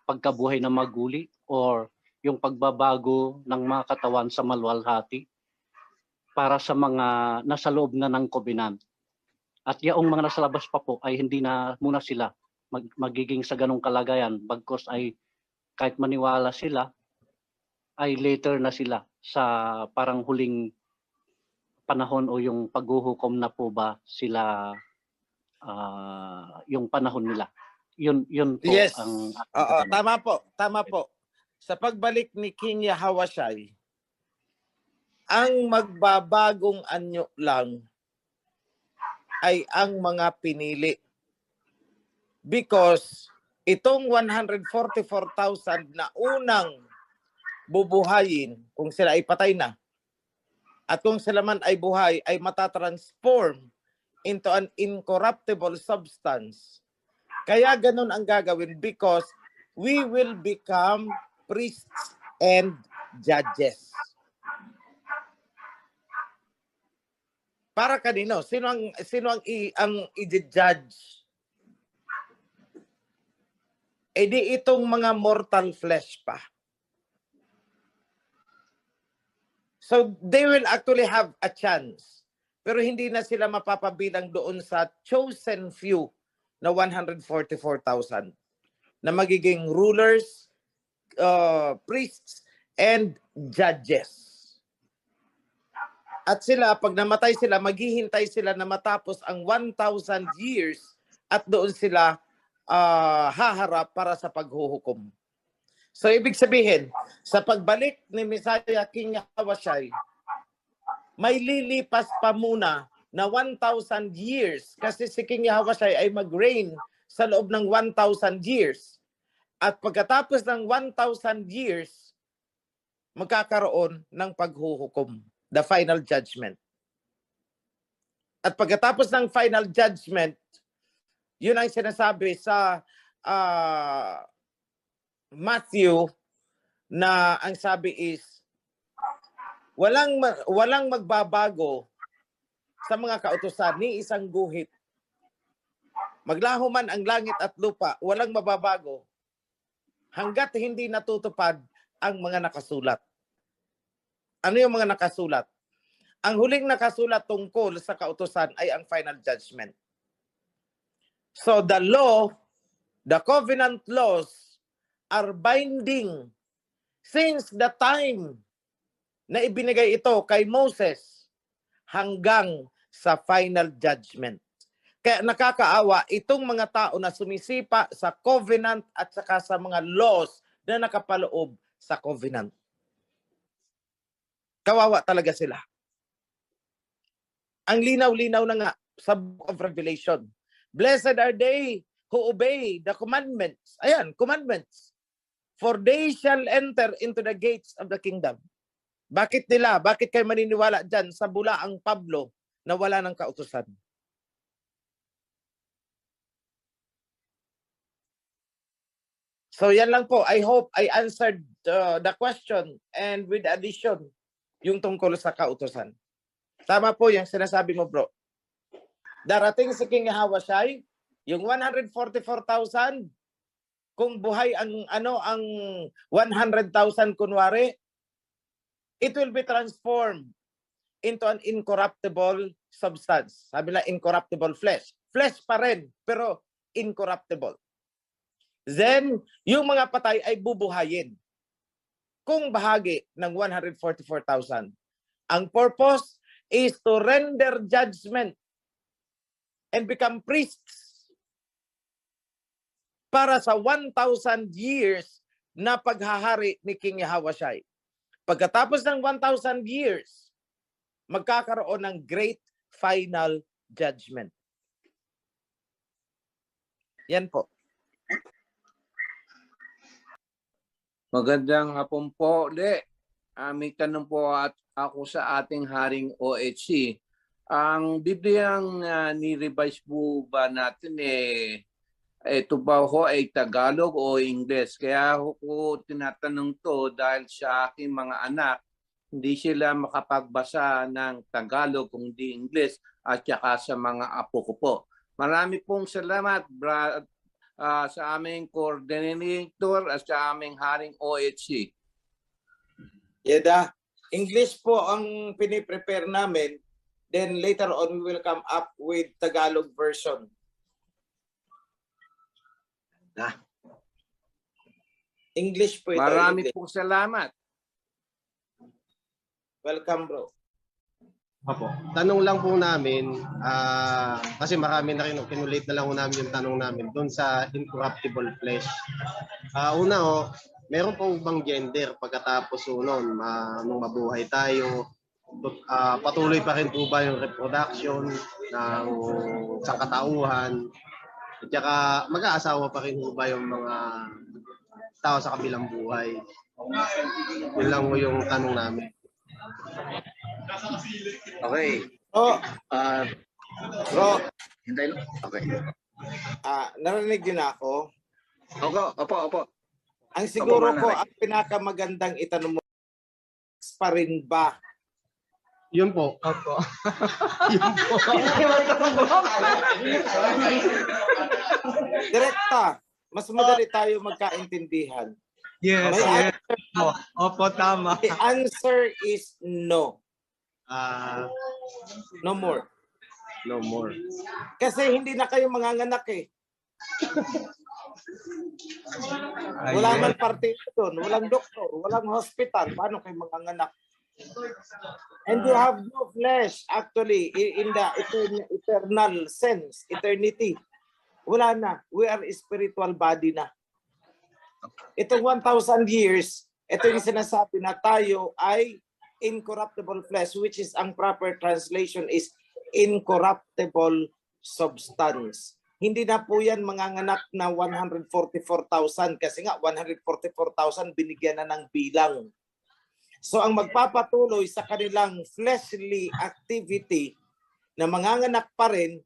pagkabuhay ng maguli or yung pagbabago ng mga katawan sa maluwalhati para sa mga nasa loob na ng covenant. At yaong mga nasa labas pa po ay hindi na muna sila magiging sa ganong kalagayan, bagkos ay kahit maniwala sila ay later na sila sa parang huling panahon o yung paghuhukom na po ba sila yung panahon nila. Yun po Yes. ang Tama po. Sa pagbalik ni King Yahawashi, ang magbabagong anyo lang ay ang mga pinili. Because itong 144,000 na unang bubuhayin, kung sila ay patay na, at kung sila man ay buhay, ay matatransform into an incorruptible substance. Kaya ganun ang gagawin because we will become priests and judges. Para kanino? Sino ang i-judge? Eh di itong mga mortal flesh pa. So they will actually have a chance. Pero hindi na sila mapapabilang doon sa chosen few na 144,000 na magiging rulers, priests, and judges. At sila, pag namatay sila, maghihintay sila na matapos ang 1,000 years at doon sila haharap para sa paghuhukom. So, ibig sabihin, sa pagbalik ni Messiah King Yahawashi, may lilipas pa muna na 1,000 years kasi si King Yahawashi ay mag-reign sa loob ng 1,000 years. At pagkatapos ng 1,000 years, magkakaroon ng paghuhukom, the final judgment. At pagkatapos ng final judgment, yun ang sinasabi sa Matthew na ang sabi is, walang magbabago sa mga kautusan ni isang guhit. Maglaho man ang langit at lupa, walang mababago hanggat hindi natutupad ang mga nakasulat. Ano yung mga nakasulat? Ang huling nakasulat tungkol sa kautusan ay ang final judgment. So the law, the covenant laws are binding since the time na ibinigay ito kay Moses hanggang sa final judgment. Kaya nakakaawa itong mga tao na sumisipa sa covenant at saka sa mga laws na nakapaloob sa covenant. Kawawa talaga sila. Ang linaw-linaw na nga sa Book of Revelation. Blessed are they who obey the commandments. Ayan, commandments. For they shall enter into the gates of the kingdom. Bakit nila? Bakit kayo maniniwala dyan sa bulaang Pablo na wala ng kautusan? So yan lang po. I hope I answered the question and with addition yung tungkol sa kautusan. Tama po yung sinasabi mo, bro. Darating si King Yahawashi, yung 144,000, kung buhay ang 100,000 kunwari, it will be transformed into an incorruptible substance. Sabi na incorruptible flesh. Flesh pa rin, pero incorruptible. Then, yung mga patay ay bubuhayin. Kung bahagi ng 144,000. Ang purpose is to render judgment and become priests para sa 1,000 years na paghahari ni King Yahawashi. Pagkatapos ng 1,000 years, magkakaroon ng great final judgment. Yan po. Magandang hapon po, De. May tanong po ako sa ating Haring OHC. Ang Bibliang ni-revise po ba natin ito ba ho ay Tagalog o English? Kaya ko tinatanong to dahil sa aking mga anak, hindi sila makapagbasa ng Tagalog kung di English at saka sa mga apo ko po. Marami pong salamat, Brad, sa aming coordinator at sa aming Haring OHC. Yeda, English po ang piniprepare namin. Then later on, we will come up with Tagalog version. English po ito. Marami pong salamat. Welcome, bro. Opo. Tanong lang po namin, kasi marami na rin, kinulit na lang po namin yung tanong namin doon sa incorruptible flesh. Una meron pong bang gender pagkatapos noon, nung mabuhay tayo, patuloy pa rin po ba yung reproduction ng sangkatauhan? At saka mag-aasawa pa rin po ba yung mga tao sa kabilang buhay? Yun lang po yung tanong namin. Okay. Bro. Hintay lang. Okay. Narinig din ako. Opo. Ang siguro Opo, ko, ang pinakamagandang itanong mo, pa rin ba? Yun po. Opo. Yun po. Direkta, mas madali tayo magkaintindihan. Yes, yes. Opo, tama. The answer is no. No more. No more. Kasi hindi na kayo manganganak eh. Wala man partido doon, walang doktor, walang hospital. Paano kayo manganganak? And you have no flesh actually in the eternal sense, eternity. Wala na. We are a spiritual body na. Itong 1,000 years, ito yung sinasabi na tayo ay incorruptible flesh, which is ang proper translation is incorruptible substance. Hindi na po yan manganganak na 144,000 kasi nga 144,000 binigyan na ng bilang. So ang magpapatuloy sa kanilang fleshly activity na manganganak pa rin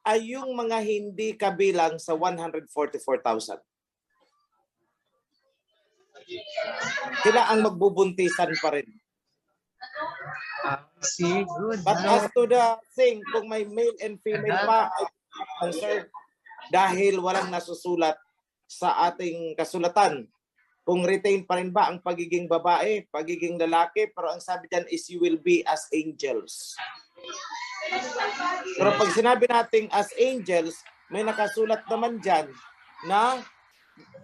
ay yung mga hindi kabilang sa 144,000. Sila ang magbubuntisan pa rin. But as to the thing, kung may male and female pa, ay answer dahil walang nasusulat sa ating kasulatan. Kung retain pa rin ba ang pagiging babae, pagiging lalaki, pero ang sabi dyan is you will be as angels. Pero pag sinabi natin as angels, may nakasulat naman dyan na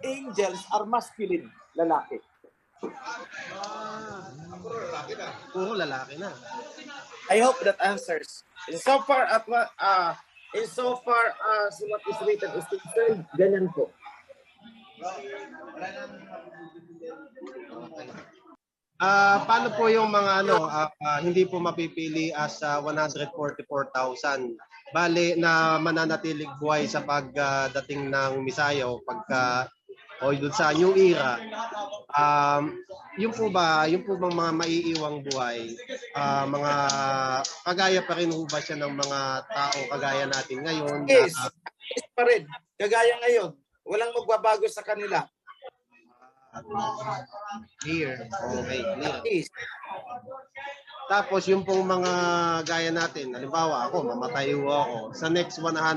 angels are masculine, lalaki. Puro lalaki na. I hope that answers. Insofar as what is written is concerned, ganyan po. Paano po yung mga hindi po mapipili as 144,000? Bale na mananatilig buhay sa pagdating ng Misaya o doon sa New Era. Yung po bang mga maiiwang buhay, mga kagaya pa rin ba siya ng mga tao kagaya natin ngayon? Yes, pa rin. Kagaya ngayon. Walang magbabago sa kanila. Clear. Okay, clear. Tapos yung pong mga gaya natin, halimbawa ako, mamatay ako. Sa next 1,000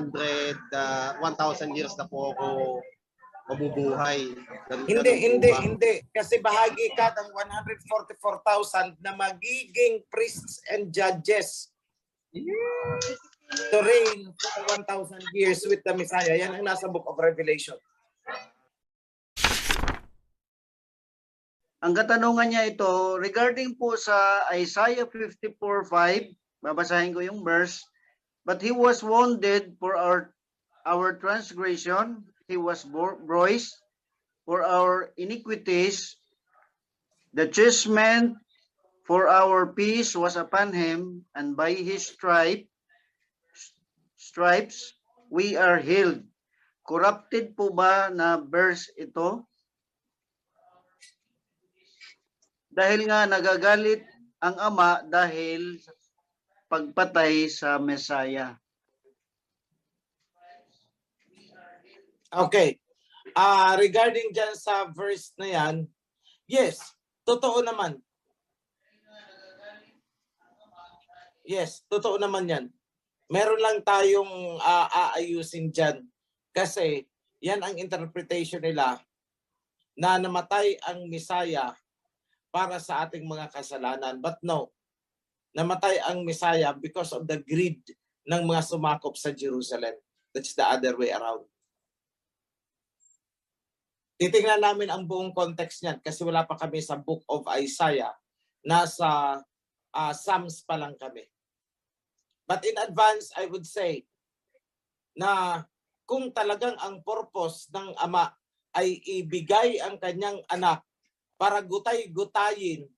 years na po ako mabubuhay. Hindi. Kasi bahagi ka ng 144,000 na magiging priests and judges to reign for 1,000 years with the Messiah. Yan ang nasa Book of Revelation. Ang katanungan niya ito, regarding po sa Isaiah 54:5, babasahin ko yung verse, but he was wounded for our transgression, he was bruised for our iniquities, the chastisement For our peace was upon him, and by his stripes we are healed. Corrupted po ba na verse ito? Dahil nga nagagalit ang Ama dahil pagpatay sa Mesaya. Okay. Regarding dyan sa verse na yan, yes, totoo naman. Yes, totoo naman yan. Meron lang tayong aayusin dyan. Kasi yan ang interpretation nila na namatay ang Mesaya para sa ating mga kasalanan. But no, namatay ang Mesaya because of the greed ng mga sumakop sa Jerusalem. That's the other way around. Titingnan namin ang buong context niyan kasi wala pa kami sa Book of Isaiah. Nasa Psalms pa lang kami. But in advance, I would say na kung talagang ang purpose ng Ama ay ibigay ang kanyang anak para gutay-gutayin,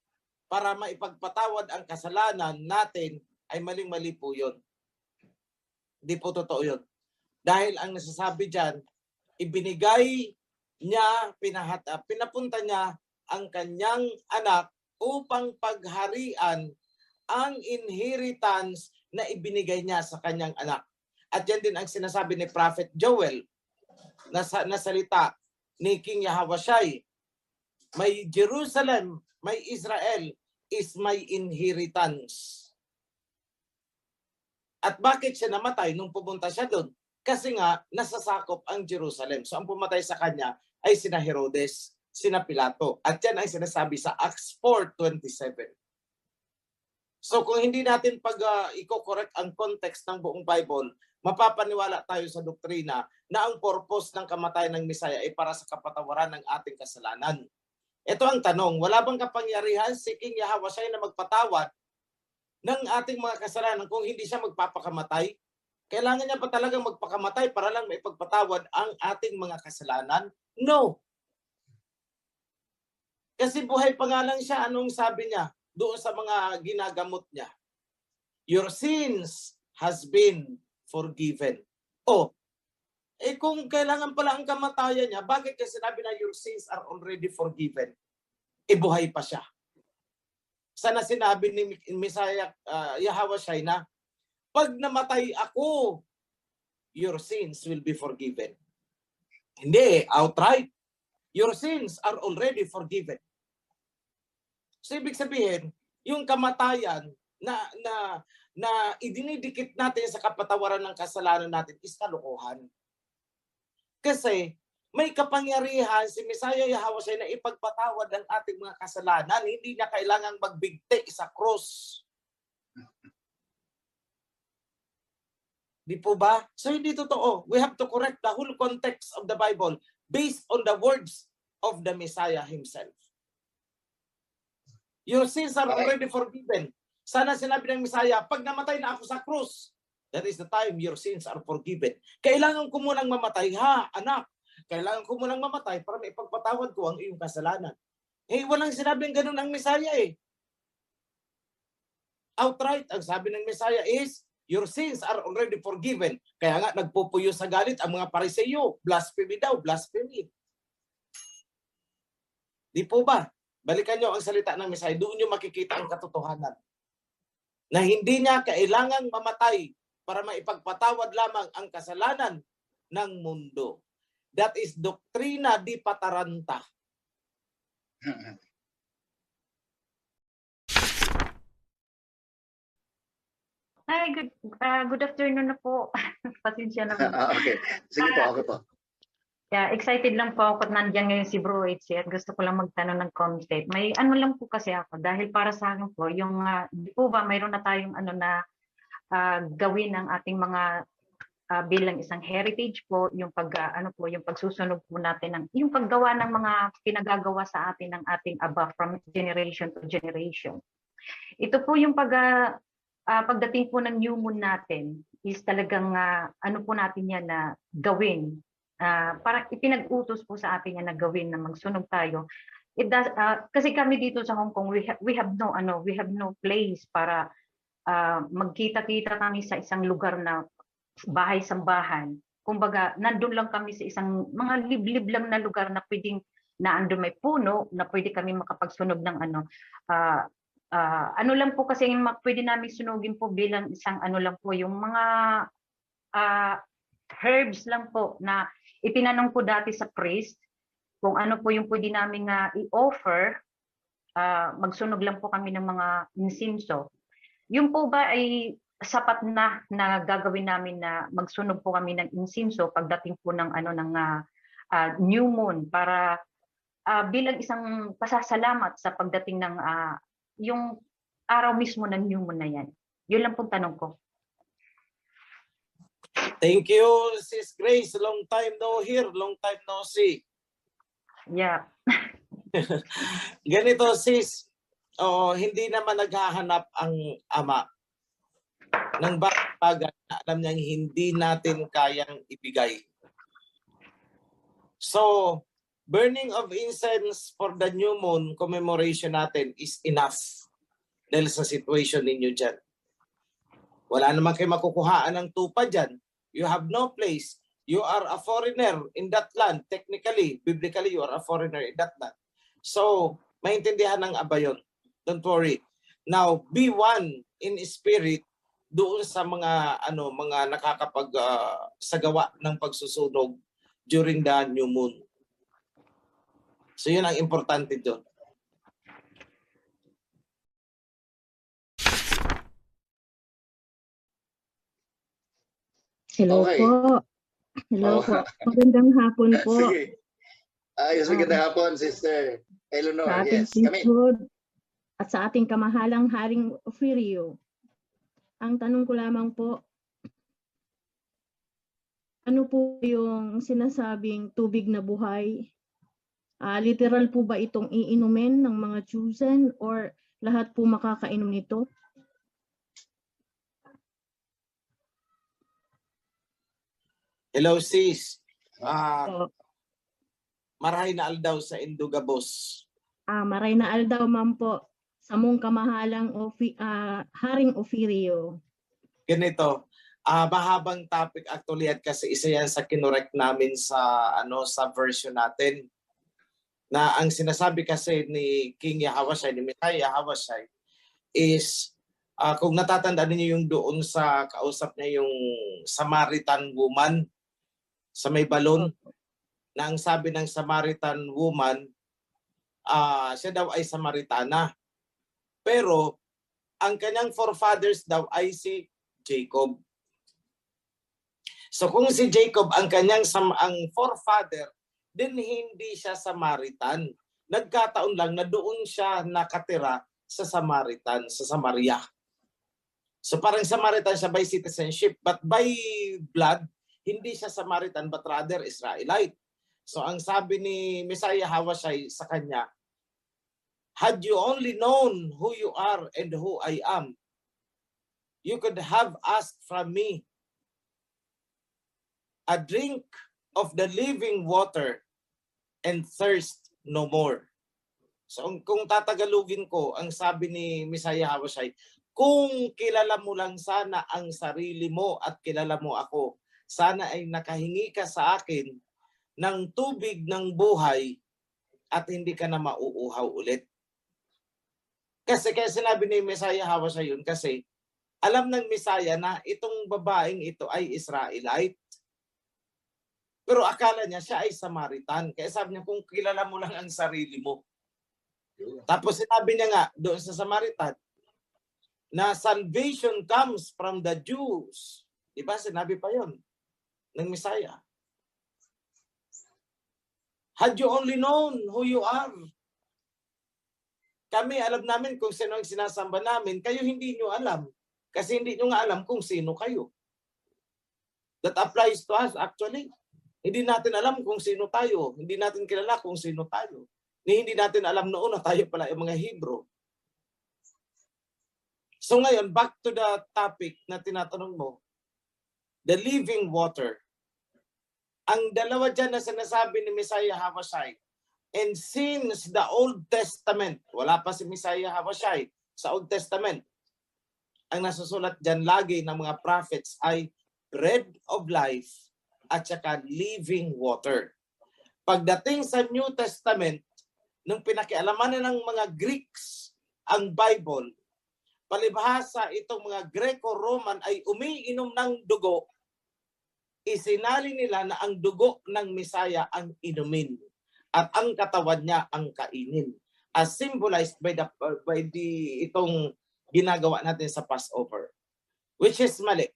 para maipagpatawad ang kasalanan natin, ay maling-mali po yun. Hindi po totoo yun. Dahil ang nasasabi dyan, ibinigay niya, pinapunta niya ang kanyang anak upang pagharian ang inheritance na ibinigay niya sa kanyang anak. At yan din ang sinasabi ni Prophet Joel na salita ni King Yahawashi. May Jerusalem, may Israel is my inheritance. At bakit siya namatay nung pumunta siya doon? Kasi nga, nasasakop ang Jerusalem. So ang pumatay sa kanya ay sina Herodes, sina Pilato. At yan ay sinasabi sa Acts 4:27. So kung hindi natin i-correct ang context ng buong Bible, mapapaniwala tayo sa doktrina na ang purpose ng kamatayan ng Mesaya ay para sa kapatawaran ng ating kasalanan. Ito ang tanong, wala bang kapangyarihan si King Yahawashi na magpatawad ng ating mga kasalanan kung hindi siya magpapakamatay? Kailangan niya pa talagang magpakamatay para lang maipagpatawad ang ating mga kasalanan? No. Kasi buhay pa nga lang siya, anong sabi niya doon sa mga ginagamot niya? Your sins has been forgiven. Kung kailangan pala ang kamatayan niya, bakit kasi sinabi na your sins are already forgiven? Buhay pa siya. Sana sinabi ni Mesaya Yahawashi na pag namatay ako, your sins will be forgiven. Hindi, outright. Your sins are already forgiven. So ibig sabihin, yung kamatayan na idinidikit natin sa kapatawaran ng kasalanan natin is kalokohan. Kasi may kapangyarihan si Mesaya Yahawashi na ipagpatawad ang ating mga kasalanan. Hindi na kailangang magbigti sa cross. Di po ba? So hindi totoo. We have to correct the whole context of the Bible based on the words of the Messiah himself. Your sins are already forgiven. Sana sinabi ng Messiah, pag namatay na ako sa cross, that is the time your sins are forgiven. Kailangan ko munang mamatay, ha, anak. Kailangan ko munang mamatay para maipagpatawad ko ang iyong kasalanan. Walang sinabing ganun ang Messiah eh. Outright, ang sabi ng Messiah is, your sins are already forgiven. Kaya nga, nagpupuyo sa galit ang mga Pariseo. Blasphemy daw, blasphemy. Di po ba? Balikan nyo ang salita ng Messiah. Doon nyo makikita ang katotohanan. Na hindi niya kailangang mamatay para maipagpatawad lamang ang kasalanan ng mundo. That is doktrina di pataranta. Hi, good afternoon na po. Pasensya na po. Okay. Sige po, okay po. Yeah, excited lang po ako at nandiyan ngayon si Bro HC at gusto ko lang magtanong ng content. May ano lang po kasi ako dahil para sa akin po yung di po ba mayroon na tayong gawin ng ating mga bilang isang heritage po yung yung pagsusunog po natin ng yung paggawa ng mga pinagagawa sa atin ng ating Aba from generation to generation. Ito po yung pagdating po ng new moon natin is talagang po natin yan na gawin. Parang ipinag-utos po sa atin yan na gawin na magsunog tayo it does kasi kami dito sa Hong Kong, we have no place para magkita-kita kami sa isang lugar na bahay-sambahan. Kumbaga, nandun lang kami sa isang mga liblib lang na lugar na pwedeng na andun may puno na pwede kami makapagsunog ng ano lang po kasi yung pwede namin sunugin po bilang isang ano lang po yung mga herbs lang po na itinanong po dati sa priest kung ano po yung pwede namin i-offer. Magsunog lang po kami ng mga insinso. Yung po ba ay sapat na gagawin namin na magsunog po kami ng insinso pagdating po ng new moon para bilang isang pasasalamat sa pagdating ng yung araw mismo ng new moon na yan. Yun lang pong tanong ko. Thank you, Sis Grace. Long time no hear, long time no see. Yeah. Ganito, sis. Hindi naman naghahanap ang ama ng bagay na alam niyang hindi natin kayang ibigay. So, burning of incense for the new moon commemoration natin is enough dahil sa situation ninyo dyan. Wala naman kayo makukuhaan ng tupa dyan. You have no place. You are a foreigner in that land. Technically, biblically, you are a foreigner in that land. So, maintindihan ng aba yun. Don't worry. Now, be one in spirit doon sa mga nakakapag sagawa ng pagsusunog during the new moon. So, yun ang importante doon. Hello Okay. po. Hello Oh. po. Magandang hapon po. Sige. Ayos, magandang hapon, Sister Eleanor. Sa ating Yes, kami. priesthood at sa ating kamahalang Haring Ofirio. Ang tanong ko lamang po, ano po yung sinasabing tubig na buhay? Literal po ba itong iinumin ng mga chosen or lahat po makakainom nito? Hello, sis. Maray na aldaw sa Indugabos. Maray na aldaw, ma'am po, sa mong kamahalang Haring Ofirio. Ganito, mahabang topic actually at kasi isa yan sa kinorek namin sa sa version natin. Na ang sinasabi kasi ni King Yahawashai, ni Messiah Yahawashai is kung natatandaan niyo yung doon sa kausap niya yung Samaritan woman sa may balon, na ang sabi ng Samaritan woman, siya daw ay Samaritana. Pero ang kanyang forefathers daw ay si Jacob. So kung si Jacob ang kanyang ang forefather, din hindi siya Samaritan. Nagkataon lang na doon siya nakatira sa Samaritan, sa Samaria. So parang Samaritan siya by citizenship, but by blood, hindi siya Samaritan but rather Israelite. So ang sabi ni Messiah Yahawashai sa kanya, had you only known who you are and who I am, you could have asked from me a drink of the living water and thirst no more. So kung tatagalugin ko, ang sabi ni Messiah Yahawashai, kung kilala mo lang sana ang sarili mo at kilala mo ako, sana ay nakahingi ka sa akin ng tubig ng buhay at hindi ka na mauuhaw ulit. Kasi kaya sinabi ni Messiah Yahawashai yun kasi alam ng Messiah na itong babaeng ito ay Israelite. Pero akala niya siya ay Samaritan. Kaya sabi niya, kung kilala mo lang ang sarili mo. Tapos sinabi niya nga doon sa Samaritan na salvation comes from the Jews. Diba? Sinabi pa yon ng Messiah. Had you only known who you are. Kami alam namin kung sino ang sinasamba namin. Kayo hindi nyo alam. Kasi hindi nyo nga alam kung sino kayo. That applies to us actually. Hindi natin alam kung sino tayo. Hindi natin kilala kung sino tayo. Hindi natin alam noon na tayo pala yung mga Hebrew. So ngayon, back to the topic na tinatanong mo. The living water. Ang dalawa dyan na sinasabi ni Messiah Yahawashai, And since the Old Testament, wala pa si Messiah Hawashai sa Old Testament, ang nasusulat dyan lagi ng mga prophets ay bread of life at saka living water. Pagdating sa New Testament, nung pinakialaman na ng mga Greeks ang Bible, palibhasa itong mga Greco-Roman ay umiinom ng dugo, isinali nila na ang dugo ng Messiah ang inumin at ang katawan niya ang kainin, as symbolized by itong ginagawa natin sa Passover, which is mali.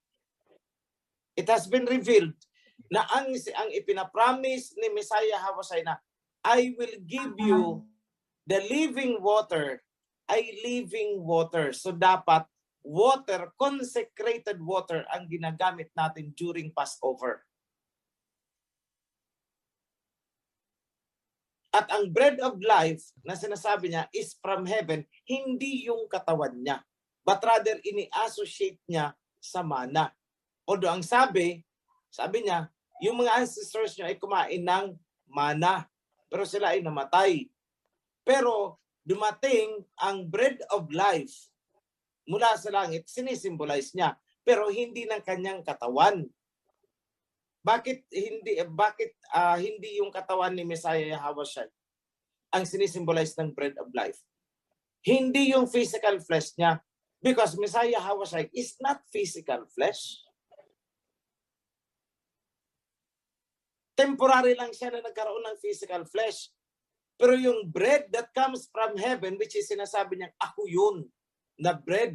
It has been revealed na ang ipinapromise ni Messiah Hawashai na I will give you the living water, ay living water. So dapat water, consecrated water ang ginagamit natin during Passover. At ang bread of life na sinasabi niya is from heaven, hindi yung katawan niya, but rather ini-associate niya sa mana. Although ang sabi niya, yung mga ancestors niya ay kumain ng mana, pero sila ay namatay. Pero dumating ang bread of life mula sa langit, sinisimbolize niya, pero hindi ng kanyang katawan. Bakit hindi yung katawan ni Messiah Hawashai ang sinisimbolize ng bread of life? Hindi yung physical flesh niya, because Messiah Hawashai is not physical flesh. Temporary lang siya na nagkaroon ng physical flesh. Pero yung bread that comes from heaven, which is sinasabi niyang ako yun, na bread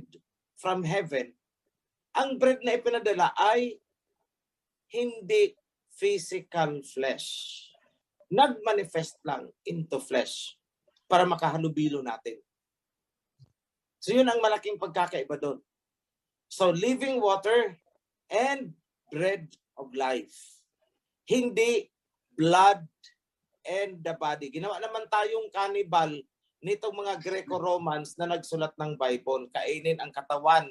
from heaven, ang bread na ipinadala ay hindi physical flesh. Nag-manifest lang into flesh para makahalubilo natin. So yun ang malaking pagkakaiba doon. So living water and bread of life. Hindi blood and the body. Ginawa naman tayong cannibal nitong mga Greco-Romans na nagsulat ng Bible. Kainin ang katawan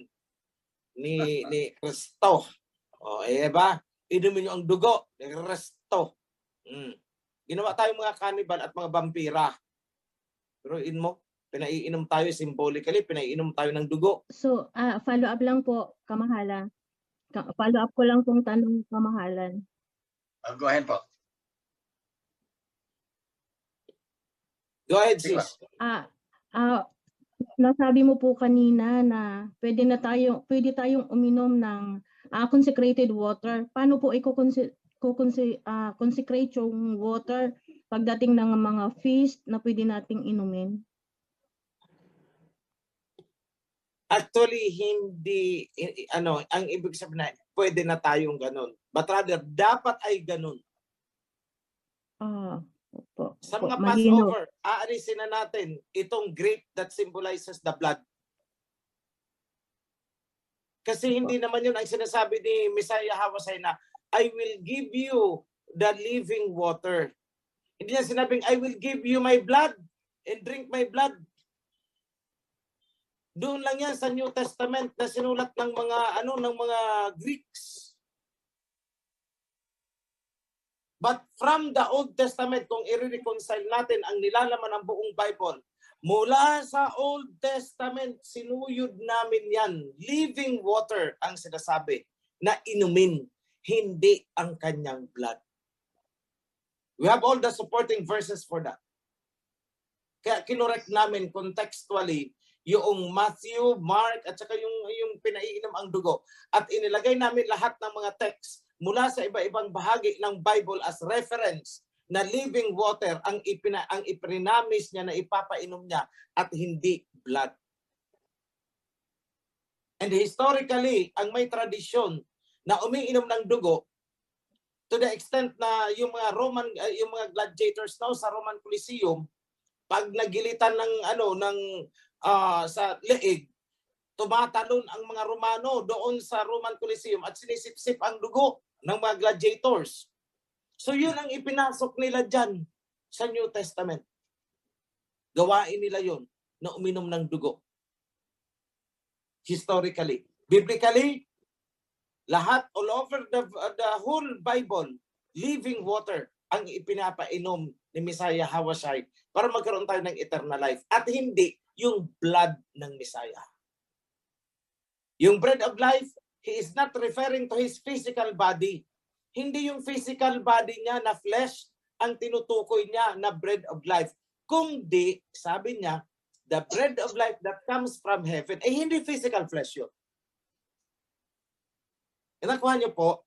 ni Kristo. O, ba? Inumin nyo ang dugo ni Kristo. Ginawa tayong mga cannibal at mga vampira. Pero pinaiinom tayo symbolically, pinaiinom tayo ng dugo. So, follow up lang po, Kamahalan. Follow up ko lang pong tanong, Kamahalan. Go ahead po. Go ahead, sis. Nasabi mo po kanina na pwede tayong uminom ng consecrated water. Paano po consecrate yung water pagdating ng mga feast na pwede nating inumin? Actually, hindi, ang ibig sabihin na pwede na tayong ganun. But rather, dapat ay ganun. Sa mga Passover, aalisin na natin itong grape that symbolizes the blood. Kasi hindi naman yun ang sinasabi ni Messiah Hawashai na I will give you the living water. Hindi niya sinabing I will give you my blood and drink my blood. Doon lang yan sa New Testament na sinulat ng mga Greeks. But from the Old Testament, kung i-reconcile natin ang nilalaman ng buong Bible, mula sa Old Testament, sinuyod namin yan. Living water ang sinasabi na inumin, hindi ang kanyang blood. We have all the supporting verses for that. Kaya kinorek namin contextually yung Matthew, Mark, at saka yung pinaiinom ang dugo. At inilagay namin lahat ng mga text mula sa iba-ibang bahagi ng Bible as reference na living water ang ipinamis niya na ipapainom niya at hindi blood. And historically, ang may tradisyon na umiinom ng dugo to the extent na yung mga gladiators now sa Roman Coliseum, pag nagilitan sa leeg, tumatalon ang mga Romano doon sa Roman Coliseum at sinisip-sip ang dugo ng mga gladiators. So yun ang ipinasok nila dyan sa New Testament. Gawain nila yun na uminom ng dugo. Historically. Biblically, lahat all over the whole Bible, living water ang ipinapainom ni Messiah Hawashai para magkaroon tayo ng eternal life at hindi yung blood ng Messiah. Yung bread of life, he is not referring to his physical body. Hindi yung physical body niya na flesh ang tinutukoy niya na bread of life. Kundi, sabi niya, the bread of life that comes from heaven, hindi physical flesh yun. Nakuha niyo po?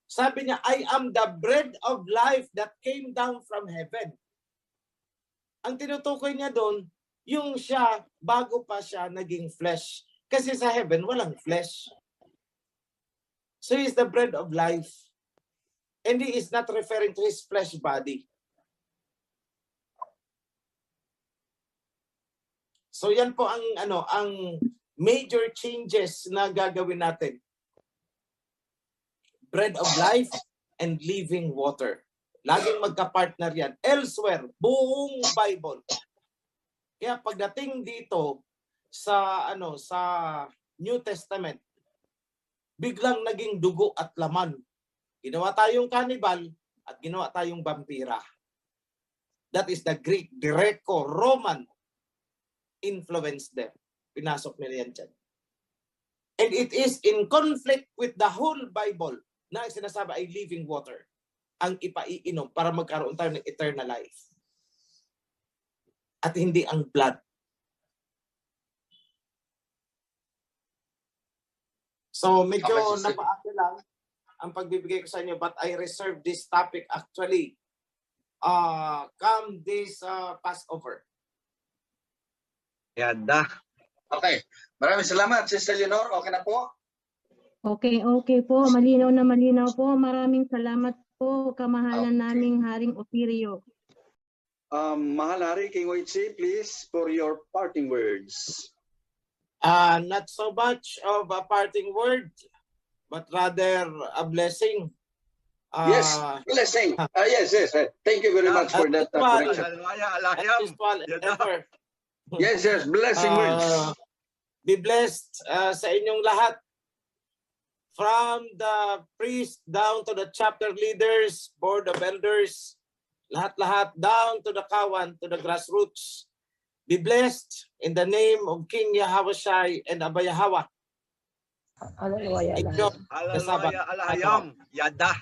Sabi niya, I am the bread of life that came down from heaven. Ang tinutukoy niya doon, yung siya, bago pa siya naging flesh. Kasi sa heaven, walang flesh. So he is the bread of life. And he is not referring to his flesh body. So yan po ang major changes na gagawin natin. Bread of life and living water. Laging magka-partner yan. Elsewhere, buong Bible. Kaya pagdating dito sa New Testament, biglang naging dugo at laman. Ginawa tayong cannibal at ginawa tayong vampira. That is the Greek, Greco-Roman influence there. Pinasok nila yan dyan. And it is in conflict with the whole Bible na sinasabi ay living water ang ipaiinom para magkaroon tayo ng eternal life. At hindi ang blood. So medyo napaakil lang ang pagbibigay ko sa inyo, but I reserve this topic actually come this Passover. Yada. Okay. Maraming salamat, Sister Leonor. Okay na po? Okay po. Malinaw na malinaw po. Maraming salamat po, kamahalan naming Haring Opirio. Mahal Hari, King Oichi, please, for your parting words. Not so much of a parting word, but rather a blessing. Yes, blessing. Yes. Thank you very much for that correction. Yes, blessing words. Be blessed sa inyong lahat. From the priest down to the chapter leaders, board of elders, lahat-lahat down to the kawan, to the grassroots. Be blessed in the name of King Yahawashi and Abba Yahawa. Hallelujah. Hallelujah. Yada.